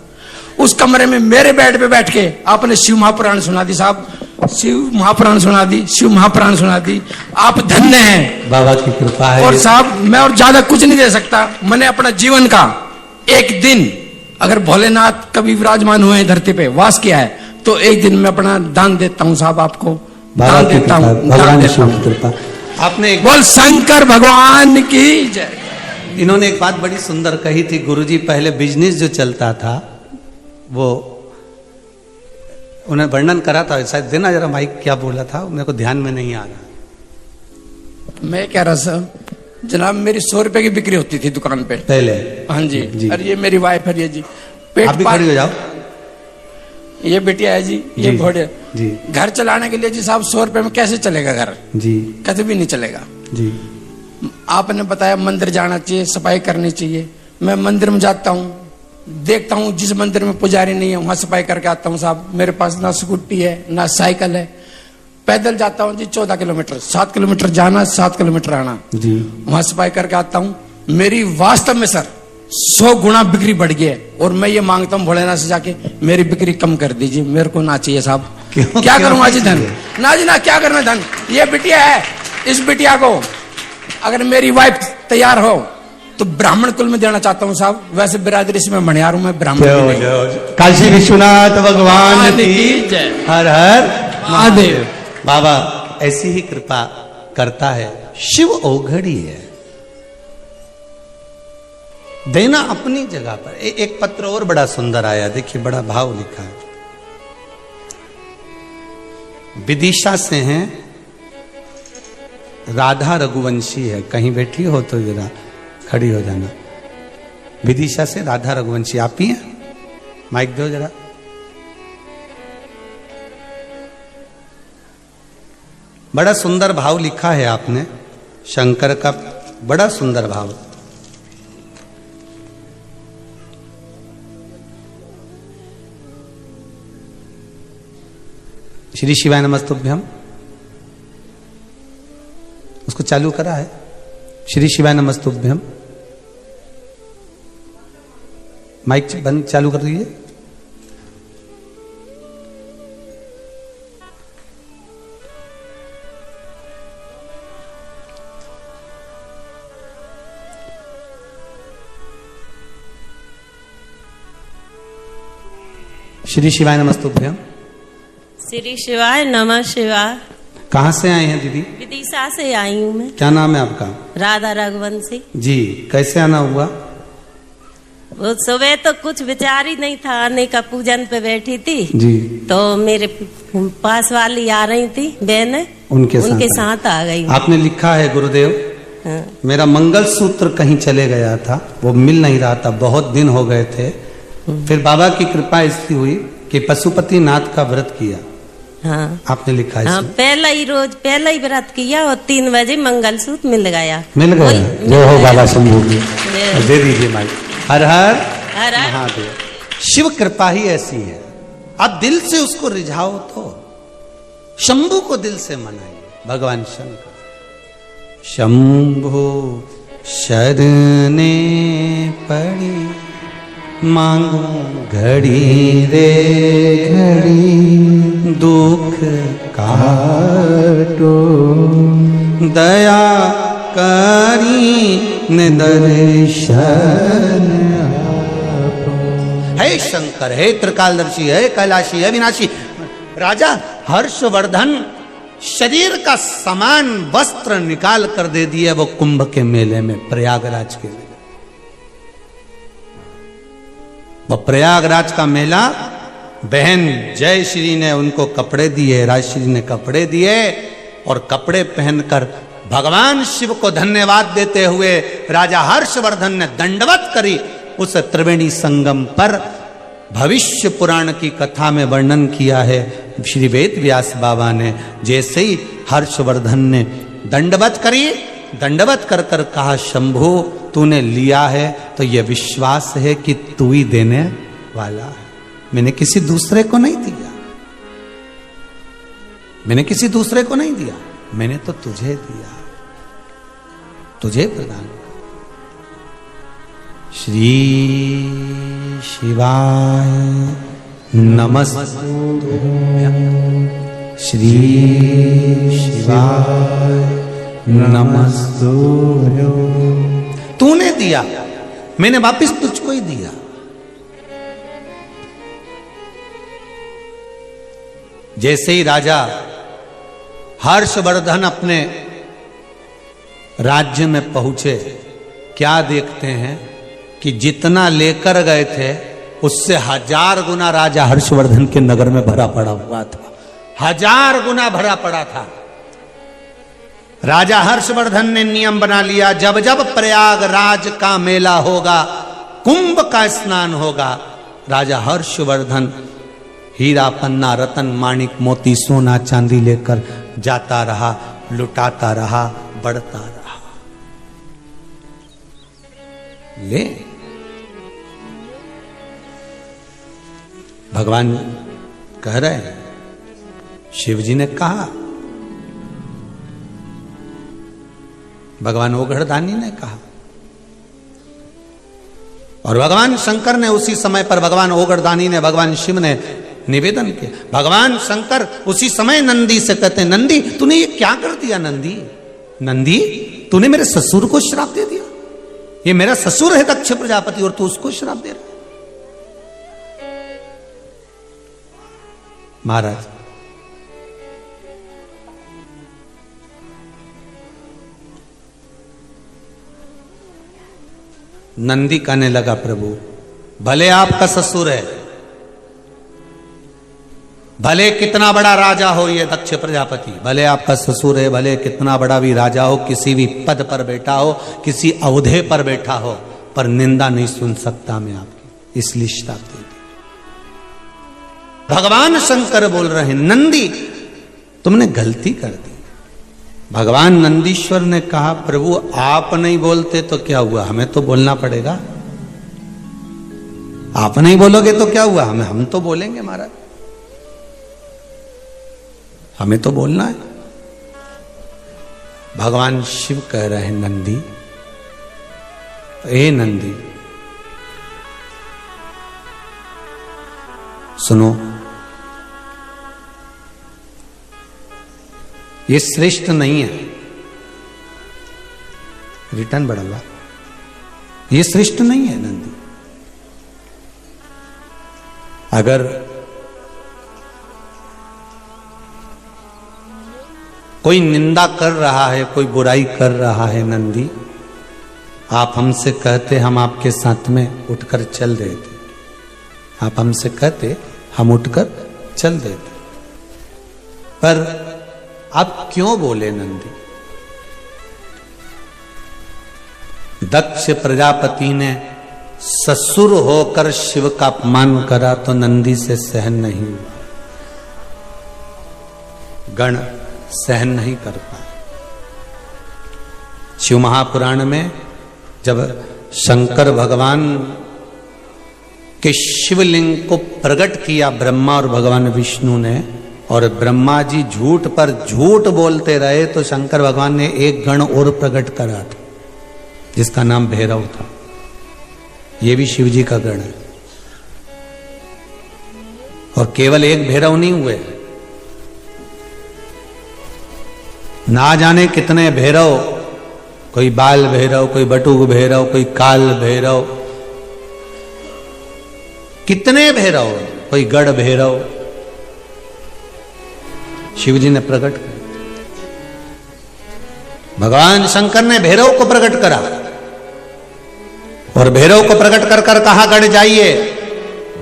S4: उस कमरे में मेरे बेड पे बैठ के आपने शिव महापुराण सुना दी साहब, शिव महापुराण सुना दी, शिव महापुराण सुना दी। आप धन्य हैं,
S1: बाबा की कृपा है।
S4: और साहब मैं और ज्यादा कुछ नहीं दे सकता। मैंने अपना जीवन का एक दिन, अगर भोलेनाथ कभी विराजमान हुए हैं धरती पे, वास किया है, तो एक दिन मैं अपना दान देता हूँ साहब, आपको दान देता हूँ, दान देता हूँ।
S1: आपने एक
S4: बोल शंकर भगवान की जय।
S1: इन्होंने एक बात बड़ी सुंदर कही थी, गुरुजी पहले बिजनेस जो चलता था वो उन्हें वर्णन करा था, शायद देना जरा माइक, क्या बोला था मेरे को ध्यान में नहीं आ रहा।
S4: मैं कह रहा सर जनाब, मेरी 100 रुपए की बिक्री होती थी दुकान पे
S1: पहले।
S4: हाँ जी,
S1: जी।
S4: और ये मेरी वाइफ है, ये जी
S1: आप भी खड़ी हो जाओ।
S4: ये बेटिया है जी, ये घोड़े
S3: जी
S4: घर चलाने के लिए जी साहब 100 रुपए में कैसे चलेगा घर?
S3: जी
S4: कभी भी नहीं चलेगा।
S3: जी
S4: आपने बताया मंदिर जाना चाहिए, सफाई करनी चाहिए। मैं मंदिर में जाता हूँ, देखता हूँ जिस मंदिर में पुजारी नहीं है वहां सफाई करके आता हूँ साहब। मेरे पास ना स्कूटी है ना साइकिल है, पैदल जाता हूँ जी 14 किलोमीटर, 7 किलोमीटर जाना 7 किलोमीटर आना,
S3: जी
S4: वहां सफाई करके आता हूँ। मेरी वास्तव में सर 100 गुना बिक्री बढ़ गई है और मैं ये मांगता हूँ भोलेनाथ से जाके मेरी बिक्री कम कर दीजिए, मेरे को ना चाहिए साहब। क्या करूंगा जी धन? ना जी ना, क्या करना धन? ये बिटिया है, इस बिटिया को अगर मेरी वाइफ तैयार हो तो ब्राह्मण कुल में देना चाहता हूँ साहब। वैसे बिरादरी से मैं मणियार हूं, मैं ब्राह्मण नहीं।
S3: काशी विश्वनाथ भगवान की
S4: जय।
S3: हर हर
S4: महादेव।
S3: बाबा ऐसी ही कृपा करता है, शिव औघड़ी है। देना अपनी जगह पर। एक पत्र और बड़ा सुंदर आया, देखिए बड़ा भाव लिखा है। विदिशा से हैं, राधा रघुवंशी है। कहीं बैठी हो तो जरा खड़ी हो जाना। विदिशा से राधा रघुवंशी, आप ही हैं? माइक दो जरा। बड़ा सुंदर भाव लिखा है आपने, शंकर का बड़ा सुंदर भाव। श्री शिवाय नमस्तुभ्यम, उसको चालू करा है। श्री शिवाय नमस्तुभ्यम, माइक बंद चालू कर दीजिए। श्री शिवाय नमस्तुभ्यम।
S5: श्री शिवाय नमः शिवाय।
S3: कहाँ से आए हैं दीदी?
S5: विदिशा से आई हूँ मैं।
S3: क्या नाम है आपका?
S5: राधा रघुवंशी
S3: जी। कैसे आना हुआ?
S5: वो सुबह तो कुछ विचार ही नहीं था आने का, पूजन पे बैठी थी
S3: जी।
S5: तो मेरे पास वाली आ रही थी बहन, उनके साथ आ गई।
S3: आपने लिखा है गुरुदेव,
S5: हाँ।
S3: मेरा मंगलसूत्र कहीं चले गया था, वो मिल नहीं रहा था, बहुत दिन हो गए थे। फिर बाबा की कृपा ऐसी हुई कि पशुपति नाथ का व्रत किया।
S5: हाँ।
S3: आपने लिखा है
S5: हाँ, पहला ही व्रत किया और 3 बजे मंगलसूत्र मिल गया।
S3: मिल गया। जो हो बाबा शंभू की, दे दीजिए माइक। हर हर
S5: हर हर
S3: महादेव। शिव कृपा ही ऐसी है, आप दिल से उसको रिझाओ तो। शंभू को दिल से मनाइए, भगवान शंकर। शंभो शरणे पड़ी मांगू घड़ी रे घड़ी, दुख काटो दया करी ने दर्शन। हे शंकर, हे त्रिकालदर्शी, हे कैलाशी, हे विनाशी। राजा हर्षवर्धन शरीर का समान वस्त्र निकाल कर दे दिया वो कुंभ के मेले में, प्रयागराज के मेले। वो प्रयागराज का मेला, बहन जय श्री ने उनको कपड़े दिए, राजश्री ने कपड़े दिए और कपड़े पहनकर भगवान शिव को धन्यवाद देते हुए राजा हर्षवर्धन ने दंडवत करी उस त्रिवेणी संगम पर। भविष्य पुराण की कथा में वर्णन किया है श्री वेद व्यास बाबा ने। जैसे ही हर्षवर्धन ने दंडवत करी, दंडवत कर कर कहा, शंभू तूने लिया है तो यह विश्वास है कि तू ही देने वाला है, मैंने किसी दूसरे को नहीं दिया, मैंने किसी दूसरे को नहीं दिया, मैंने तो तुझे दिया, तुझे प्रदान किया। श्री शिवाय नमस्तुभ्यं, श्री शिवाय नमस्तुभ्यं। तूने दिया, मैंने वापिस तुझको ही दिया। जैसे ही राजा हर्षवर्धन अपने राज्य में पहुंचे, क्या देखते हैं कि जितना लेकर गए थे उससे 1000 गुना राजा हर्षवर्धन के नगर में भरा पड़ा हुआ था, 1000 गुना भरा पड़ा था। राजा हर्षवर्धन ने नियम बना लिया, जब जब प्रयागराज का मेला होगा, कुंभ का स्नान होगा, राजा हर्षवर्धन हीरा पन्ना रतन माणिक मोती सोना चांदी लेकर जाता रहा, लुटाता रहा, बढ़ता रहा। ले भगवान कह रहे हैं, शिव जी ने कहा, भगवान ओघड़दानी ने कहा, और भगवान शंकर ने उसी समय पर, भगवान ओघड़दानी ने, भगवान शिव ने निवेदन किया। भगवान शंकर उसी समय नंदी से कहते हैं, नंदी तूने ये क्या कर दिया? नंदी नंदी तूने मेरे ससुर को श्राप दे दिया। ये मेरा ससुर है दक्ष प्रजापति और तू उसको श्राप दे रहा। महाराज नंदी कहने लगा, प्रभु भले आपका ससुर है, भले कितना बड़ा राजा हो ये दक्ष प्रजापति, भले आपका ससुर है, भले कितना बड़ा भी राजा हो, किसी भी पद पर बैठा हो, किसी अवधे पर बैठा हो, पर निंदा नहीं सुन सकता मैं आपकी, इसलिए श्राप दे दी। भगवान शंकर बोल रहे हैं, नंदी तुमने गलती कर दी। भगवान नंदीश्वर ने कहा, प्रभु आप नहीं बोलते तो क्या हुआ, हमें तो बोलना पड़ेगा। आप नहीं बोलोगे तो क्या हुआ, हम तो बोलेंगे महाराज, हमें तो बोलना है। भगवान शिव कह रहे हैं, नंदी ए नंदी सुनो, ये श्रेष्ठ नहीं है, रिटर्न बढ़ा, ये श्रेष्ठ नहीं है नंदी। अगर कोई निंदा कर रहा है, कोई बुराई कर रहा है नंदी, आप हमसे कहते हम आपके साथ में उठकर चल देते, आप हमसे कहते हम उठकर चल देते, पर आप क्यों बोले नंदी? दक्ष प्रजापति ने ससुर होकर शिव का अपमान करा तो नंदी से सहन नहीं हुआ, गण सहन नहीं कर पाए। शिव महापुराण में जब शंकर भगवान के शिवलिंग को प्रकट किया ब्रह्मा और भगवान विष्णु ने, और ब्रह्मा जी झूठ पर झूठ बोलते रहे, तो शंकर भगवान ने एक गण और प्रकट करा था जिसका नाम भैरव था। ये भी शिव जी का गण है, और केवल एक भैरव नहीं हुए, ना जाने कितने भैरव, कोई बाल भैरव, कोई बटुक भैरव, कोई काल भैरव, कितने भैरव, कोई गढ़ भैरव शिव जी ने प्रकट किया। भगवान शंकर ने भैरव को प्रकट करा, और भैरव को प्रकट कर कर कहा, गढ़ जाइए,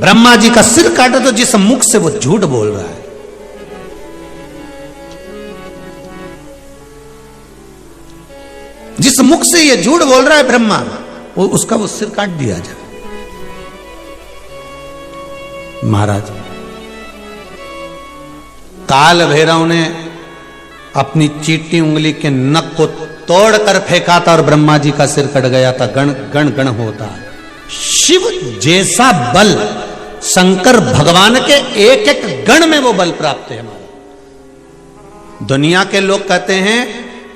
S3: ब्रह्मा जी का सिर काटो, तो जिस मुख से वो झूठ बोल रहा है, जिस मुख से ये झूठ बोल रहा है ब्रह्मा, वो उसका वो सिर काट दिया जाए। महाराज काल भैरव ने अपनी चीटी उंगली के नख को तोड़कर फेंका था और ब्रह्मा जी का सिर कट गया था। गण गण गण होता है। शिव जैसा बल शंकर भगवान के एक एक गण में वो बल प्राप्त है। हमारा दुनिया के लोग कहते हैं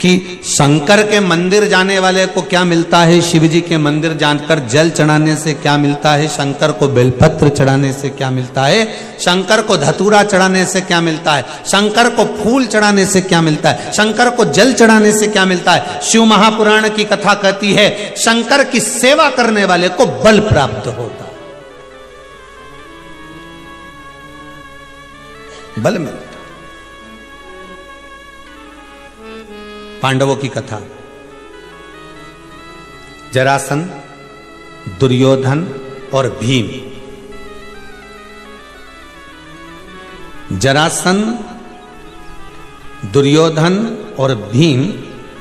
S3: कि शंकर के मंदिर जाने वाले को क्या मिलता है, शिव जी के मंदिर जाकर जल चढ़ाने से क्या मिलता है, शंकर को बेलपत्र चढ़ाने से क्या मिलता है, शंकर को धतूरा चढ़ाने से क्या मिलता है, शंकर को फूल चढ़ाने से क्या मिलता है, शंकर को जल चढ़ाने से क्या मिलता है। शिव महापुराण की कथा कहती है शंकर की सेवा करने वाले को बल प्राप्त होता है, बल मिलता। पांडवों की कथा, जरासंध, दुर्योधन और भीम। जरासंध, दुर्योधन और भीम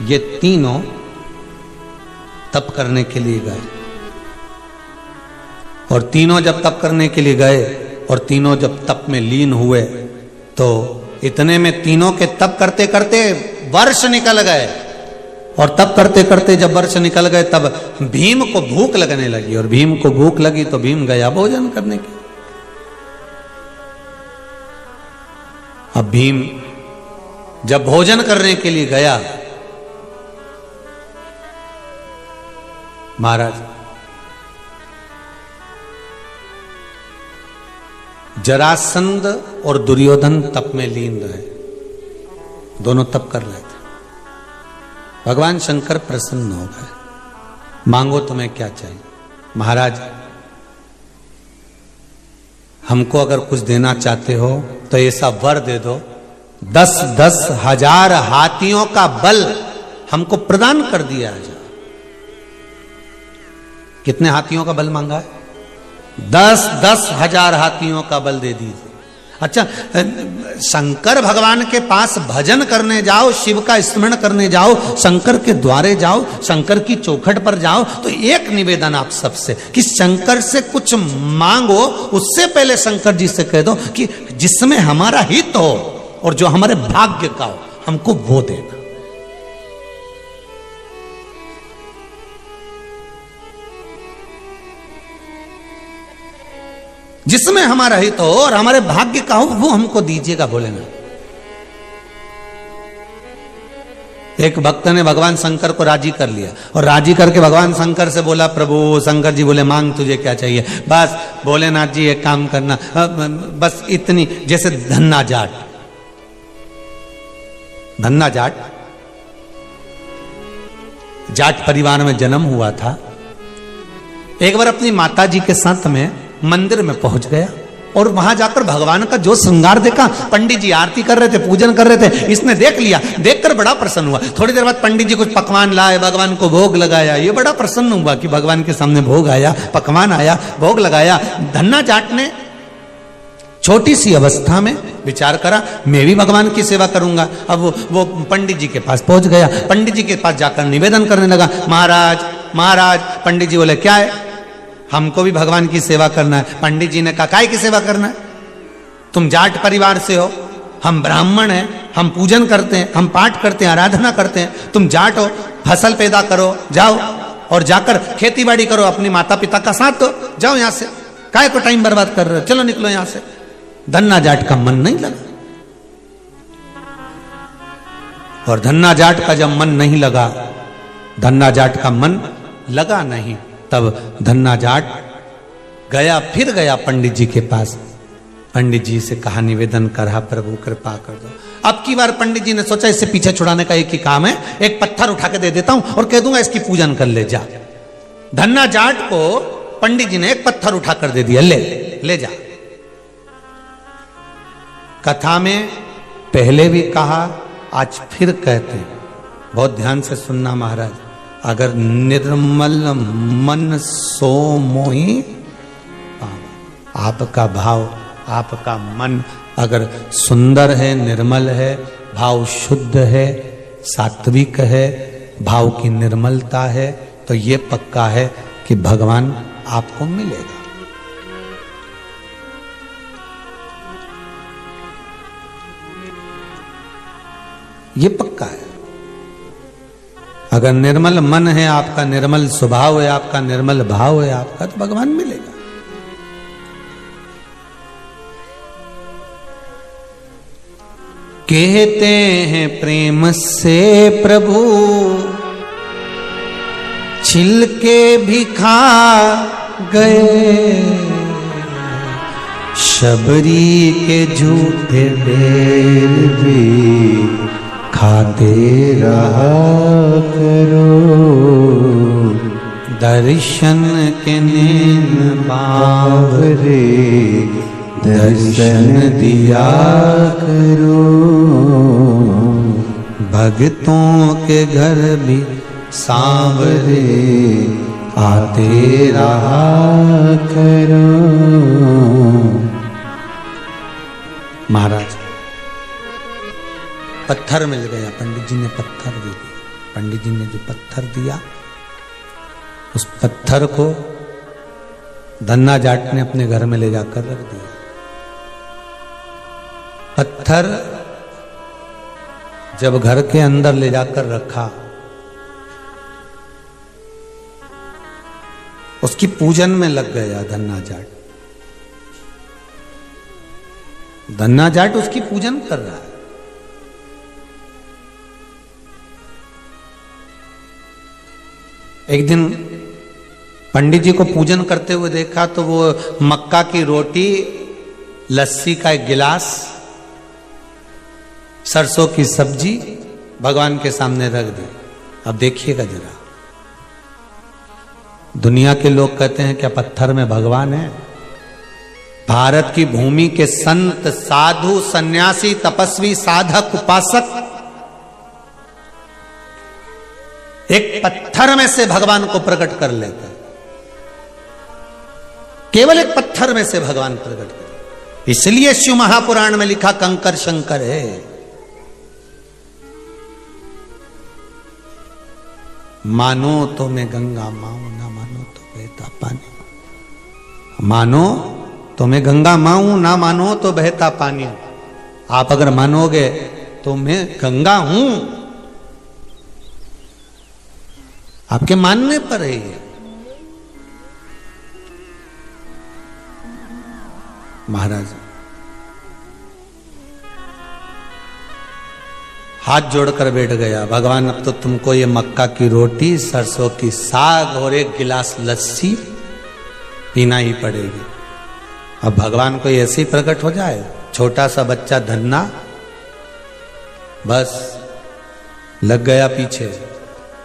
S3: ये तीनों तप करने के लिए गए, और तीनों जब तप करने के लिए गए
S1: और तीनों जब तप में लीन हुए तो इतने में तीनों के तप करते करते वर्ष निकल गए, और तप करते करते जब वर्ष निकल गए तब भीम को भूख लगने लगी, और भीम को भूख लगी तो भीम गया भोजन करने के। अब भीम जब भोजन करने के लिए गया, महाराज जरासंध और दुर्योधन तप में लीन रहे, दोनों तप कर रहे थे। भगवान शंकर प्रसन्न हो गए, मांगो तुम्हें क्या चाहिए। महाराज हमको अगर कुछ देना चाहते हो तो ऐसा वर दे दो, 10-10 हजार हाथियों का बल हमको प्रदान कर दिया जाए। कितने हाथियों का बल मांगा है? 10-10 हजार हाथियों का बल दे दीजिए। अच्छा, शंकर भगवान के पास भजन करने जाओ, शिव का स्मरण करने जाओ, शंकर के द्वारे जाओ, शंकर की चौखट पर जाओ, तो एक निवेदन आप सबसे कि शंकर से कुछ मांगो, उससे पहले शंकर जी से कह दो कि जिसमें हमारा हित हो और जो हमारे भाग्य का हो, हमको वो देना। जिसमें हमारा हित हो और हमारे भाग्य का हो, वो हमको दीजिएगा भोलेनाथ। एक भक्त ने भगवान शंकर को राजी कर लिया, और राजी करके भगवान शंकर से बोला, प्रभु। शंकर जी बोले, मांग तुझे क्या चाहिए। बस भोलेनाथ जी एक काम करना, बस इतनी, जैसे धन्ना जाट, धन्ना जाट जाट परिवार में जन्म हुआ था। एक बार अपनी माता जी के साथ में मंदिर में पहुंच गया, और वहां जाकर भगवान का जो श्रृंगार देखा, पंडित जी आरती कर रहे थे, पूजन कर रहे थे, इसने देख लिया, देखकर बड़ा प्रसन्न हुआ। थोड़ी देर बाद पंडित जी कुछ पकवान लाए, भगवान को भोग लगाया। ये बड़ा प्रसन्न हुआ कि भगवान के सामने भोग आया, पकवान आया, भोग लगाया। धन्ना जाट ने छोटी सी अवस्था में विचार करा, मैं भी भगवान की सेवा करूंगा। अब वो पंडित जी के पास पहुंच गया, पंडित जी के पास जाकर निवेदन करने लगा, महाराज महाराज। पंडित जी बोले, क्या है? हमको भी भगवान की सेवा करना है। पंडित जी ने कहा, काय की सेवा करना है? तुम जाट परिवार से हो, हम ब्राह्मण हैं, हम पूजन करते हैं, हम पाठ करते हैं, आराधना करते हैं। तुम जाट हो, फसल पैदा करो, जाओ और जाकर खेती बाड़ी करो, अपने माता पिता का साथ दो, जाओ यहां से, काय को टाइम बर्बाद कर रहे हो, चलो निकलो यहां से। धन्ना जाट का मन नहीं लगा, और धन्ना जाट का जब मन नहीं लगा, धन्ना जाट का मन लगा नहीं, तब धन्ना जाट गया, फिर गया पंडित जी के पास। पंडित जी से कहा, निवेदन करा, प्रभु कृपा कर दो। अब की बार पंडित जी ने सोचा, इससे पीछे छुड़ाने का एक ही काम है, एक पत्थर उठा के दे देता हूं और कह दूंगा इसकी पूजन कर ले जा। धन्ना जाट को पंडित जी ने एक पत्थर उठा कर दे दिया, ले जा। कथा में पहले भी कहा, आज फिर कहते, बहुत ध्यान से सुनना महाराज। अगर निर्मल मन सो मोहि, आपका भाव, आपका मन अगर सुंदर है, निर्मल है, भाव शुद्ध है, सात्विक है, भाव की निर्मलता है, तो ये पक्का है कि भगवान आपको मिलेगा। ये पक्का है। अगर निर्मल मन है आपका, निर्मल स्वभाव है आपका, निर्मल भाव है आपका, तो भगवान मिलेगा। कहते हैं प्रेम से प्रभु छिलके भी खा गए, शबरी के झूठे बेर भी खाते रहा करो, दर्शन के नैन बावरे दर्शन दिया करो, भक्तों के घर भी सांवरे आते रहा करो। महाराज पत्थर मिल गया, पंडित जी ने पत्थर दे दिया। पंडित जी ने जो पत्थर दिया, उस पत्थर को धन्ना जाट ने अपने घर में ले जाकर रख दिया।
S3: पत्थर जब घर के अंदर ले जाकर रखा, उसकी पूजन में लग गया धन्ना जाट। धन्ना जाट उसकी पूजन कर रहा है। एक दिन पंडित जी को पूजन करते हुए देखा तो वो मक्का की रोटी, लस्सी का एक गिलास, सरसों की सब्जी भगवान के सामने रख दी। अब देखिएगा जरा, दुनिया के लोग कहते हैं क्या पत्थर में भगवान है? भारत की भूमि के संत, साधु, सन्यासी, तपस्वी, साधक, उपासक एक पत्थर में से भगवान को प्रकट कर लेते हैं। केवल एक पत्थर में से भगवान प्रकट कर, इसलिए शिव महापुराण में लिखा कंकर शंकर है। मानो तो मैं गंगा माऊं, ना मानो तो बहता पानी। मानो तो मैं गंगा माऊं, ना मानो तो बहता पानी। आप अगर मानोगे तो मैं गंगा हूं, आपके मानने पर है ये। महाराज हाथ जोड़कर बैठ गया, भगवान अब तो तुमको ये मक्का की रोटी, सरसों की साग और एक गिलास लस्सी पीना ही पड़ेगी। अब भगवान को ऐसे ही प्रकट हो जाए, छोटा सा बच्चा धन्ना बस लग गया पीछे।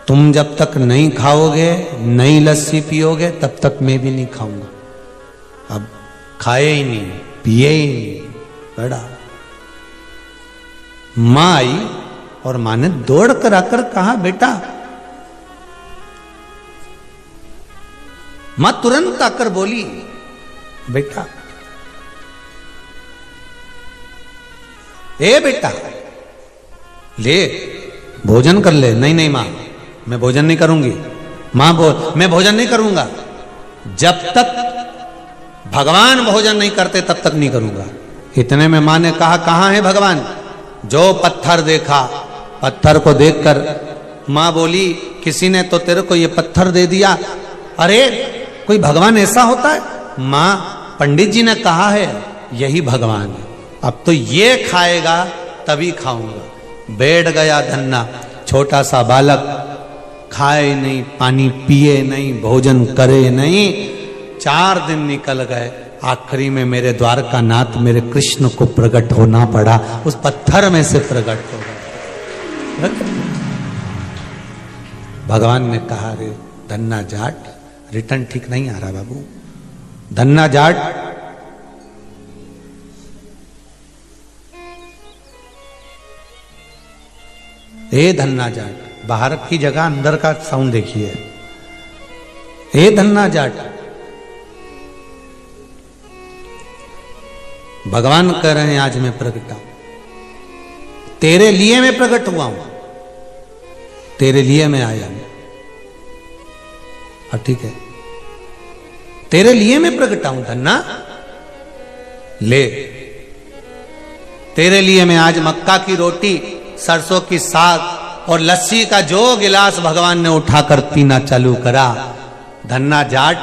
S3: तुम जब तक नहीं खाओगे, नहीं लस्सी पियोगे, तब तक मैं भी नहीं खाऊंगा। अब खाए ही नहीं, पिए ही नहीं, बड़ा। मां आई और मां ने दौड़ कर आकर कहा, बेटा। मां तुरंत आकर बोली, बेटा, ए बेटा, ले भोजन कर ले। नहीं नहीं मां, मैं भोजन नहीं करूंगी। मां मैं भोजन नहीं करूंगा। जब तक भगवान भोजन नहीं करते तब तक नहीं करूंगा। इतने में मां ने कहा, कहां है भगवान? जो पत्थर देखा, पत्थर को देखकर मां बोली, किसी ने तो तेरे को ये पत्थर दे दिया। अरे कोई भगवान ऐसा होता है? मां, पंडित जी ने कहा है यही भगवान है। अब तो ये खाएगा तभी खाऊंगा। बैठ गया धन्ना, छोटा सा बालक, खाए नहीं, पानी पिए नहीं, भोजन करे नहीं। 4 दिन निकल गए। आखिरी में मेरे द्वारका नाथ, मेरे कृष्ण को प्रकट होना पड़ा। उस पत्थर में से प्रकट हो गया। भगवान ने कहा, रे धन्ना जाट, रिटर्न ठीक नहीं आ रहा बाबू। धन्ना जाट, ए धन्ना जाट, बाहर की जगह अंदर का साउंड देखिए। ए धन्ना जाट, भगवान कह रहे हैं आज मैं प्रकट हूं, तेरे लिए मैं प्रकट हुआ हूं, तेरे लिए मैं आया हूं। ठीक है, तेरे लिए मैं प्रकट हूं धन्ना, ले। तेरे लिए मैं आज मक्का की रोटी, सरसों की साग और लस्सी का जो गिलास भगवान ने उठाकर पीना चालू करा। धन्ना जाट,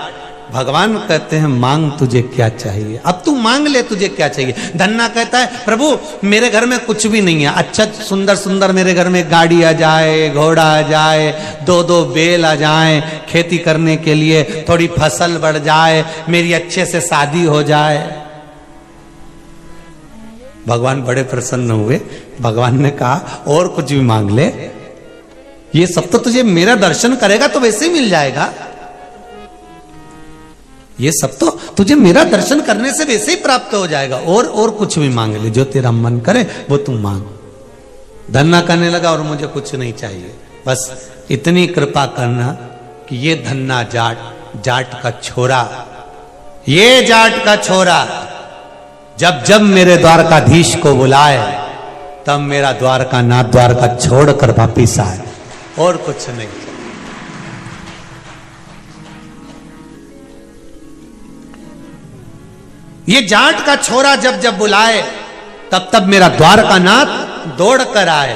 S3: भगवान कहते हैं मांग तुझे क्या चाहिए, अब तू मांग ले, तुझे क्या चाहिए। धन्ना कहता है, प्रभु मेरे घर में कुछ भी नहीं है। अच्छा सुंदर सुंदर मेरे घर में गाड़ी आ जाए, घोड़ा आ जाए, 2-2 बैल आ जाए, खेती करने के लिए थोड़ी फसल बढ़ जाए, मेरी अच्छे से शादी हो जाए। भगवान बड़े प्रसन्न हुए। भगवान ने कहा, और कुछ भी मांग ले, ये सब तो तुझे मेरा दर्शन करेगा तो वैसे ही मिल जाएगा। ये सब तो तुझे मेरा दर्शन करने से वैसे ही प्राप्त हो जाएगा। और कुछ भी मांग ले, जो तेरा मन करे वो तू मांग। धन्ना कहने लगा, और मुझे कुछ नहीं चाहिए, बस इतनी कृपा करना कि ये धन्ना जाट का छोरा, ये जाट का छोरा जब जब मेरे द्वारकाधीश को बुलाए तब मेरा द्वारका नाथ द्वारका छोड़कर वापिस आए, और कुछ नहीं। ये जाट का छोरा जब जब बुलाए तब तब मेरा द्वारकानाथ दौड़ कर आए।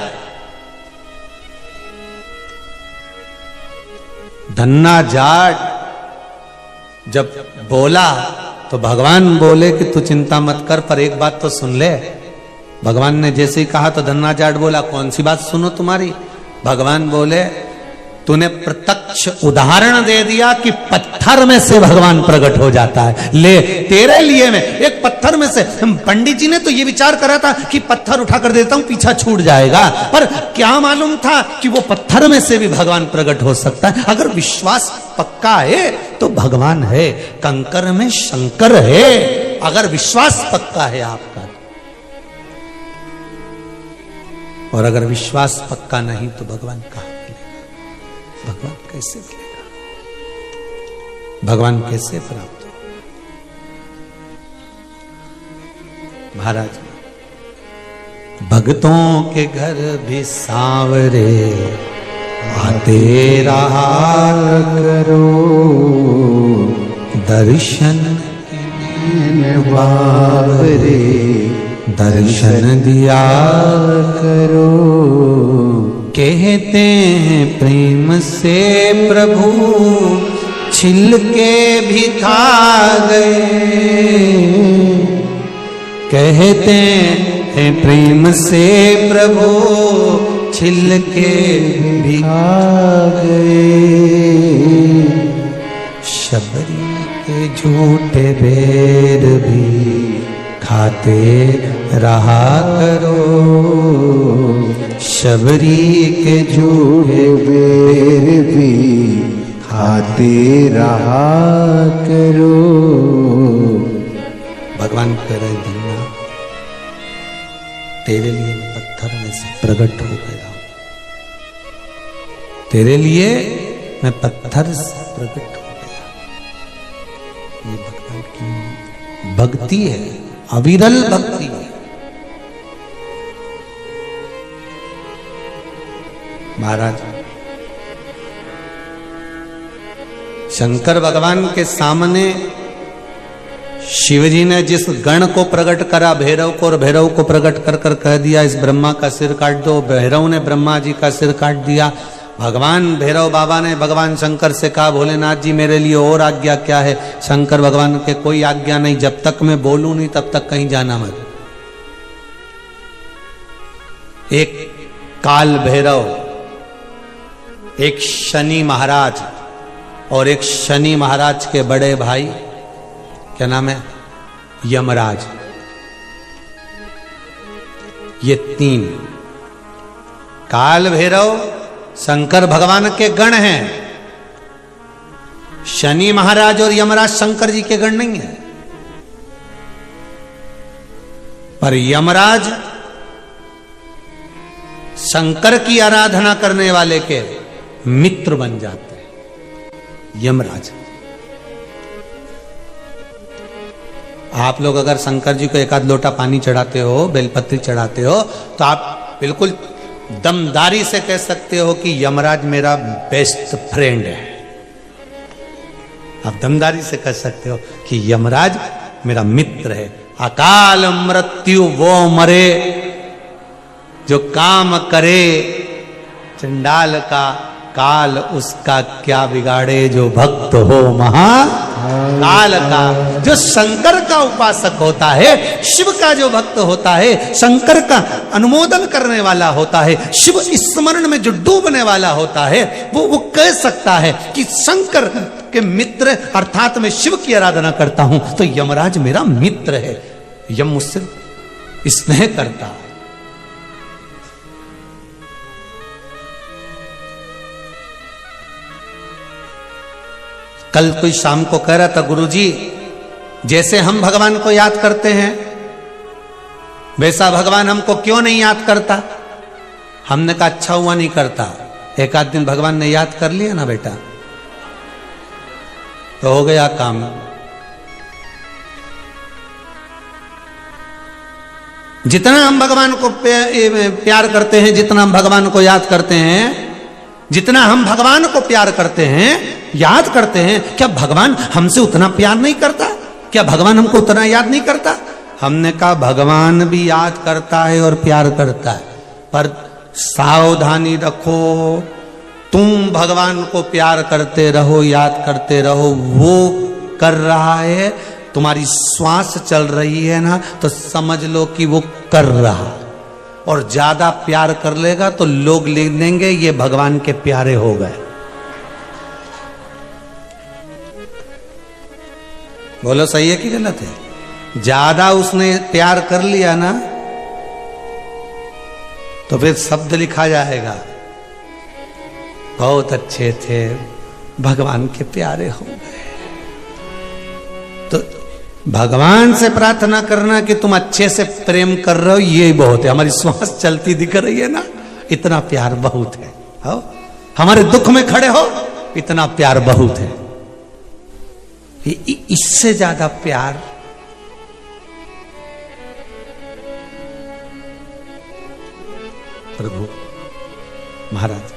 S3: धन्ना जाट जब बोला तो भगवान बोले कि तू चिंता मत कर, पर एक बात तो सुन ले। भगवान ने जैसे ही कहा तो धन्ना जाट बोला, कौन सी बात सुनो तुम्हारी? भगवान बोले, तूने प्रत्यक्ष उदाहरण दे दिया कि पत्थर में से भगवान प्रकट हो जाता है। ले तेरे लिए मैं एक पत्थर में से, पंडित जी ने तो ये विचार करा था कि पत्थर उठा कर देता हूं पीछा छूट जाएगा, पर क्या मालूम था कि वो पत्थर में से भी भगवान प्रकट हो सकता है। अगर विश्वास पक्का है तो भगवान है, कंकर में शंकर है। अगर विश्वास पक्का है आपका, और अगर विश्वास पक्का नहीं तो भगवान कहां मिलेगा? भगवान कैसे मिलेगा? भगवान कैसे प्राप्त हो? महाराज, भक्तों के घर भी सांवरे आते रहा करो, दर्शन बाबरे दर्शन दिया करो। कहते हैं प्रेम से प्रभु छिल के भी खा गए, कहते हैं प्रेम से प्रभु छिल के भी खा गए। शबरी के झूठे बेर भी खाते रहा करो, शबरी के झूठे बेर भी खाते रहा करो। भगवान कह रहे धन्ना, तेरे लिए मैं पत्थर में से प्रकट हो गया, तेरे लिए मैं पत्थर से प्रकट हो गया। ये भगवान की भक्ति है, अविरल भक्ति है। महाराज, शंकर भगवान के सामने शिवजी ने जिस गण को प्रकट करा, भैरव को, और भैरव को प्रकट कर कर कह दिया इस ब्रह्मा का सिर काट दो, भैरव ने ब्रह्मा जी का सिर काट दिया। भगवान भैरव बाबा ने भगवान शंकर से कहा, भोलेनाथ जी मेरे लिए और आज्ञा क्या है? शंकर भगवान के कोई आज्ञा नहीं, जब तक मैं बोलूं नहीं तब तक कहीं जाना मत। एक काल भैरव, एक शनि महाराज, और एक शनि महाराज के बड़े भाई, क्या नाम है? यमराज। ये तीन, काल भैरव शंकर भगवान के गण हैं। शनि महाराज और यमराज शंकर जी के गण नहीं है, पर यमराज शंकर की आराधना करने वाले के मित्र बन जाते हैं। यमराज, आप लोग अगर शंकर जी को एक आध लोटा पानी चढ़ाते हो, बेलपत्री चढ़ाते हो, तो आप बिल्कुल दमदारी से कह सकते हो कि यमराज मेरा बेस्ट फ्रेंड है। आप दमदारी से कह सकते हो कि यमराज मेरा मित्र है। अकाल मृत्यु वो मरे जो काम करे, चंडाल का काल उसका क्या बिगाड़े, जो भक्त हो महाकाल का। जो शंकर का उपासक होता है, शिव का जो भक्त होता है, शंकर का अनुमोदन करने वाला होता है, शिव स्मरण में जो डूबने वाला होता है, वो कह सकता है कि शंकर के मित्र अर्थात मैं शिव की आराधना करता हूं तो यमराज मेरा मित्र है, यम मुझसे स्नेह करता है। कल कोई शाम को कह रहा था, गुरुजी जैसे हम भगवान को याद करते हैं वैसा भगवान हमको क्यों नहीं याद करता? हमने कहा अच्छा हुआ नहीं करता, एक आध दिन भगवान ने याद कर लिया ना बेटा तो हो गया काम। जितना हम भगवान को प्यार करते हैं, जितना हम भगवान को याद करते हैं, जितना हम भगवान को प्यार करते हैं, याद करते हैं, क्या भगवान हमसे उतना प्यार नहीं करता? क्या भगवान हमको उतना याद नहीं करता? हमने कहा भगवान भी याद करता है और प्यार करता है, पर सावधानी रखो, तुम भगवान को प्यार करते रहो, याद करते रहो, वो कर रहा है, तुम्हारी श्वास चल रही है ना, तो समझ लो कि वो कर रहा। और ज्यादा प्यार कर लेगा तो लोग लिख देंगे ये भगवान के प्यारे हो गए। बोलो सही है कि गलत है? ज्यादा उसने प्यार कर लिया ना तो फिर शब्द लिखा जाएगा, बहुत अच्छे थे, भगवान के प्यारे हो गए। तो भगवान से प्रार्थना करना कि तुम अच्छे से प्रेम कर रहे हो, ये बहुत है। हमारी श्वास चलती दिख रही है ना, इतना प्यार बहुत है। हो हमारे दुख में खड़े हो, इतना प्यार बहुत है। इससे ज्यादा प्यार प्रभु महाराज,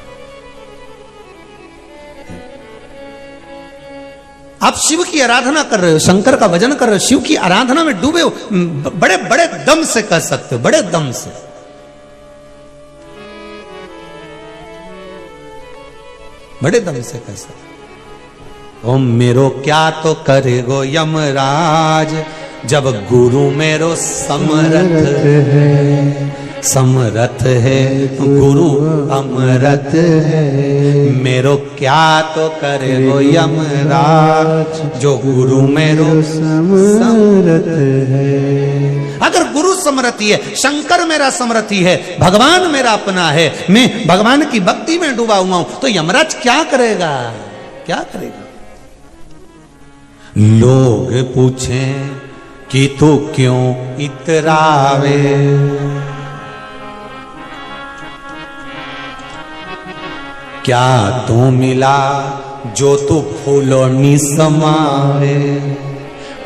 S3: आप शिव की आराधना कर रहे हो, शंकर का भजन कर रहे हो, शिव की आराधना में डूबे हो, बड़े बड़े दम से कर सकते हो, बड़े दम से। बड़े दम से कर सकते हो। ओम मेरो क्या तो करेगो यमराज, जब गुरु मेरो समरथ है, समरथ है गुरु अमरत है। मेरो क्या तो करेगो यमराज, जो गुरु मेरो समरथ है। अगर गुरु समरथी है, शंकर मेरा समरथी है, भगवान मेरा अपना है, मैं भगवान की भक्ति में डूबा हुआ हूं, तो यमराज क्या करेगा? क्या करेगा? लोग पूछें कि तू क्यों इतरावे, क्या तू मिला जो तू फूलों नी समावे।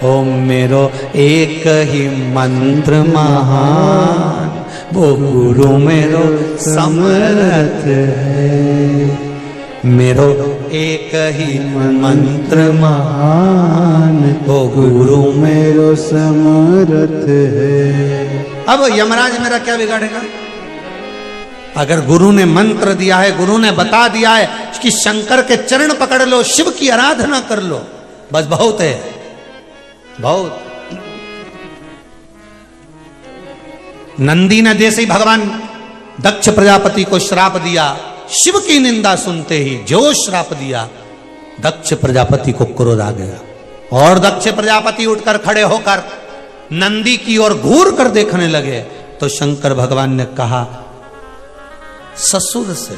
S3: ओ मेरो एक ही मंत्र महान, वो गुरु मेरो समरथ है। मेरो एक ही मंत्र महान, वो गुरु मेरो समरथ है। अब यमराज मेरा क्या बिगाड़ेगा? अगर गुरु ने मंत्र दिया है, गुरु ने बता दिया है कि शंकर के चरण पकड़ लो, शिव की आराधना कर लो, बस बहुत है, बहुत। नंदी ने जैसे ही भगवान दक्ष प्रजापति को श्राप दिया, शिव की निंदा सुनते ही जो श्राप दिया, दक्ष प्रजापति को क्रोध आ गया और दक्ष प्रजापति उठकर खड़े होकर नंदी की ओर घूर कर देखने लगे। तो शंकर भगवान ने कहा ससुर से,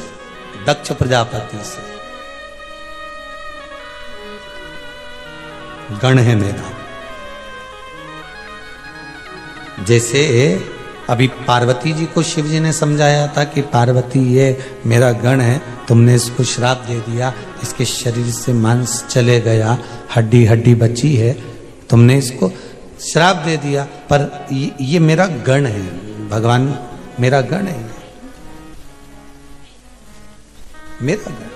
S3: दक्ष प्रजापति से, गण है मेरा। जैसे अभी पार्वती जी को शिव जी ने समझाया था कि पार्वती ये मेरा गण है, तुमने इसको श्राप दे दिया, इसके शरीर से मांस चले गया, हड्डी हड्डी बची है, तुमने इसको श्राप दे दिया, पर ये मेरा गण है, भगवान मेरा गण है, मेरा गण।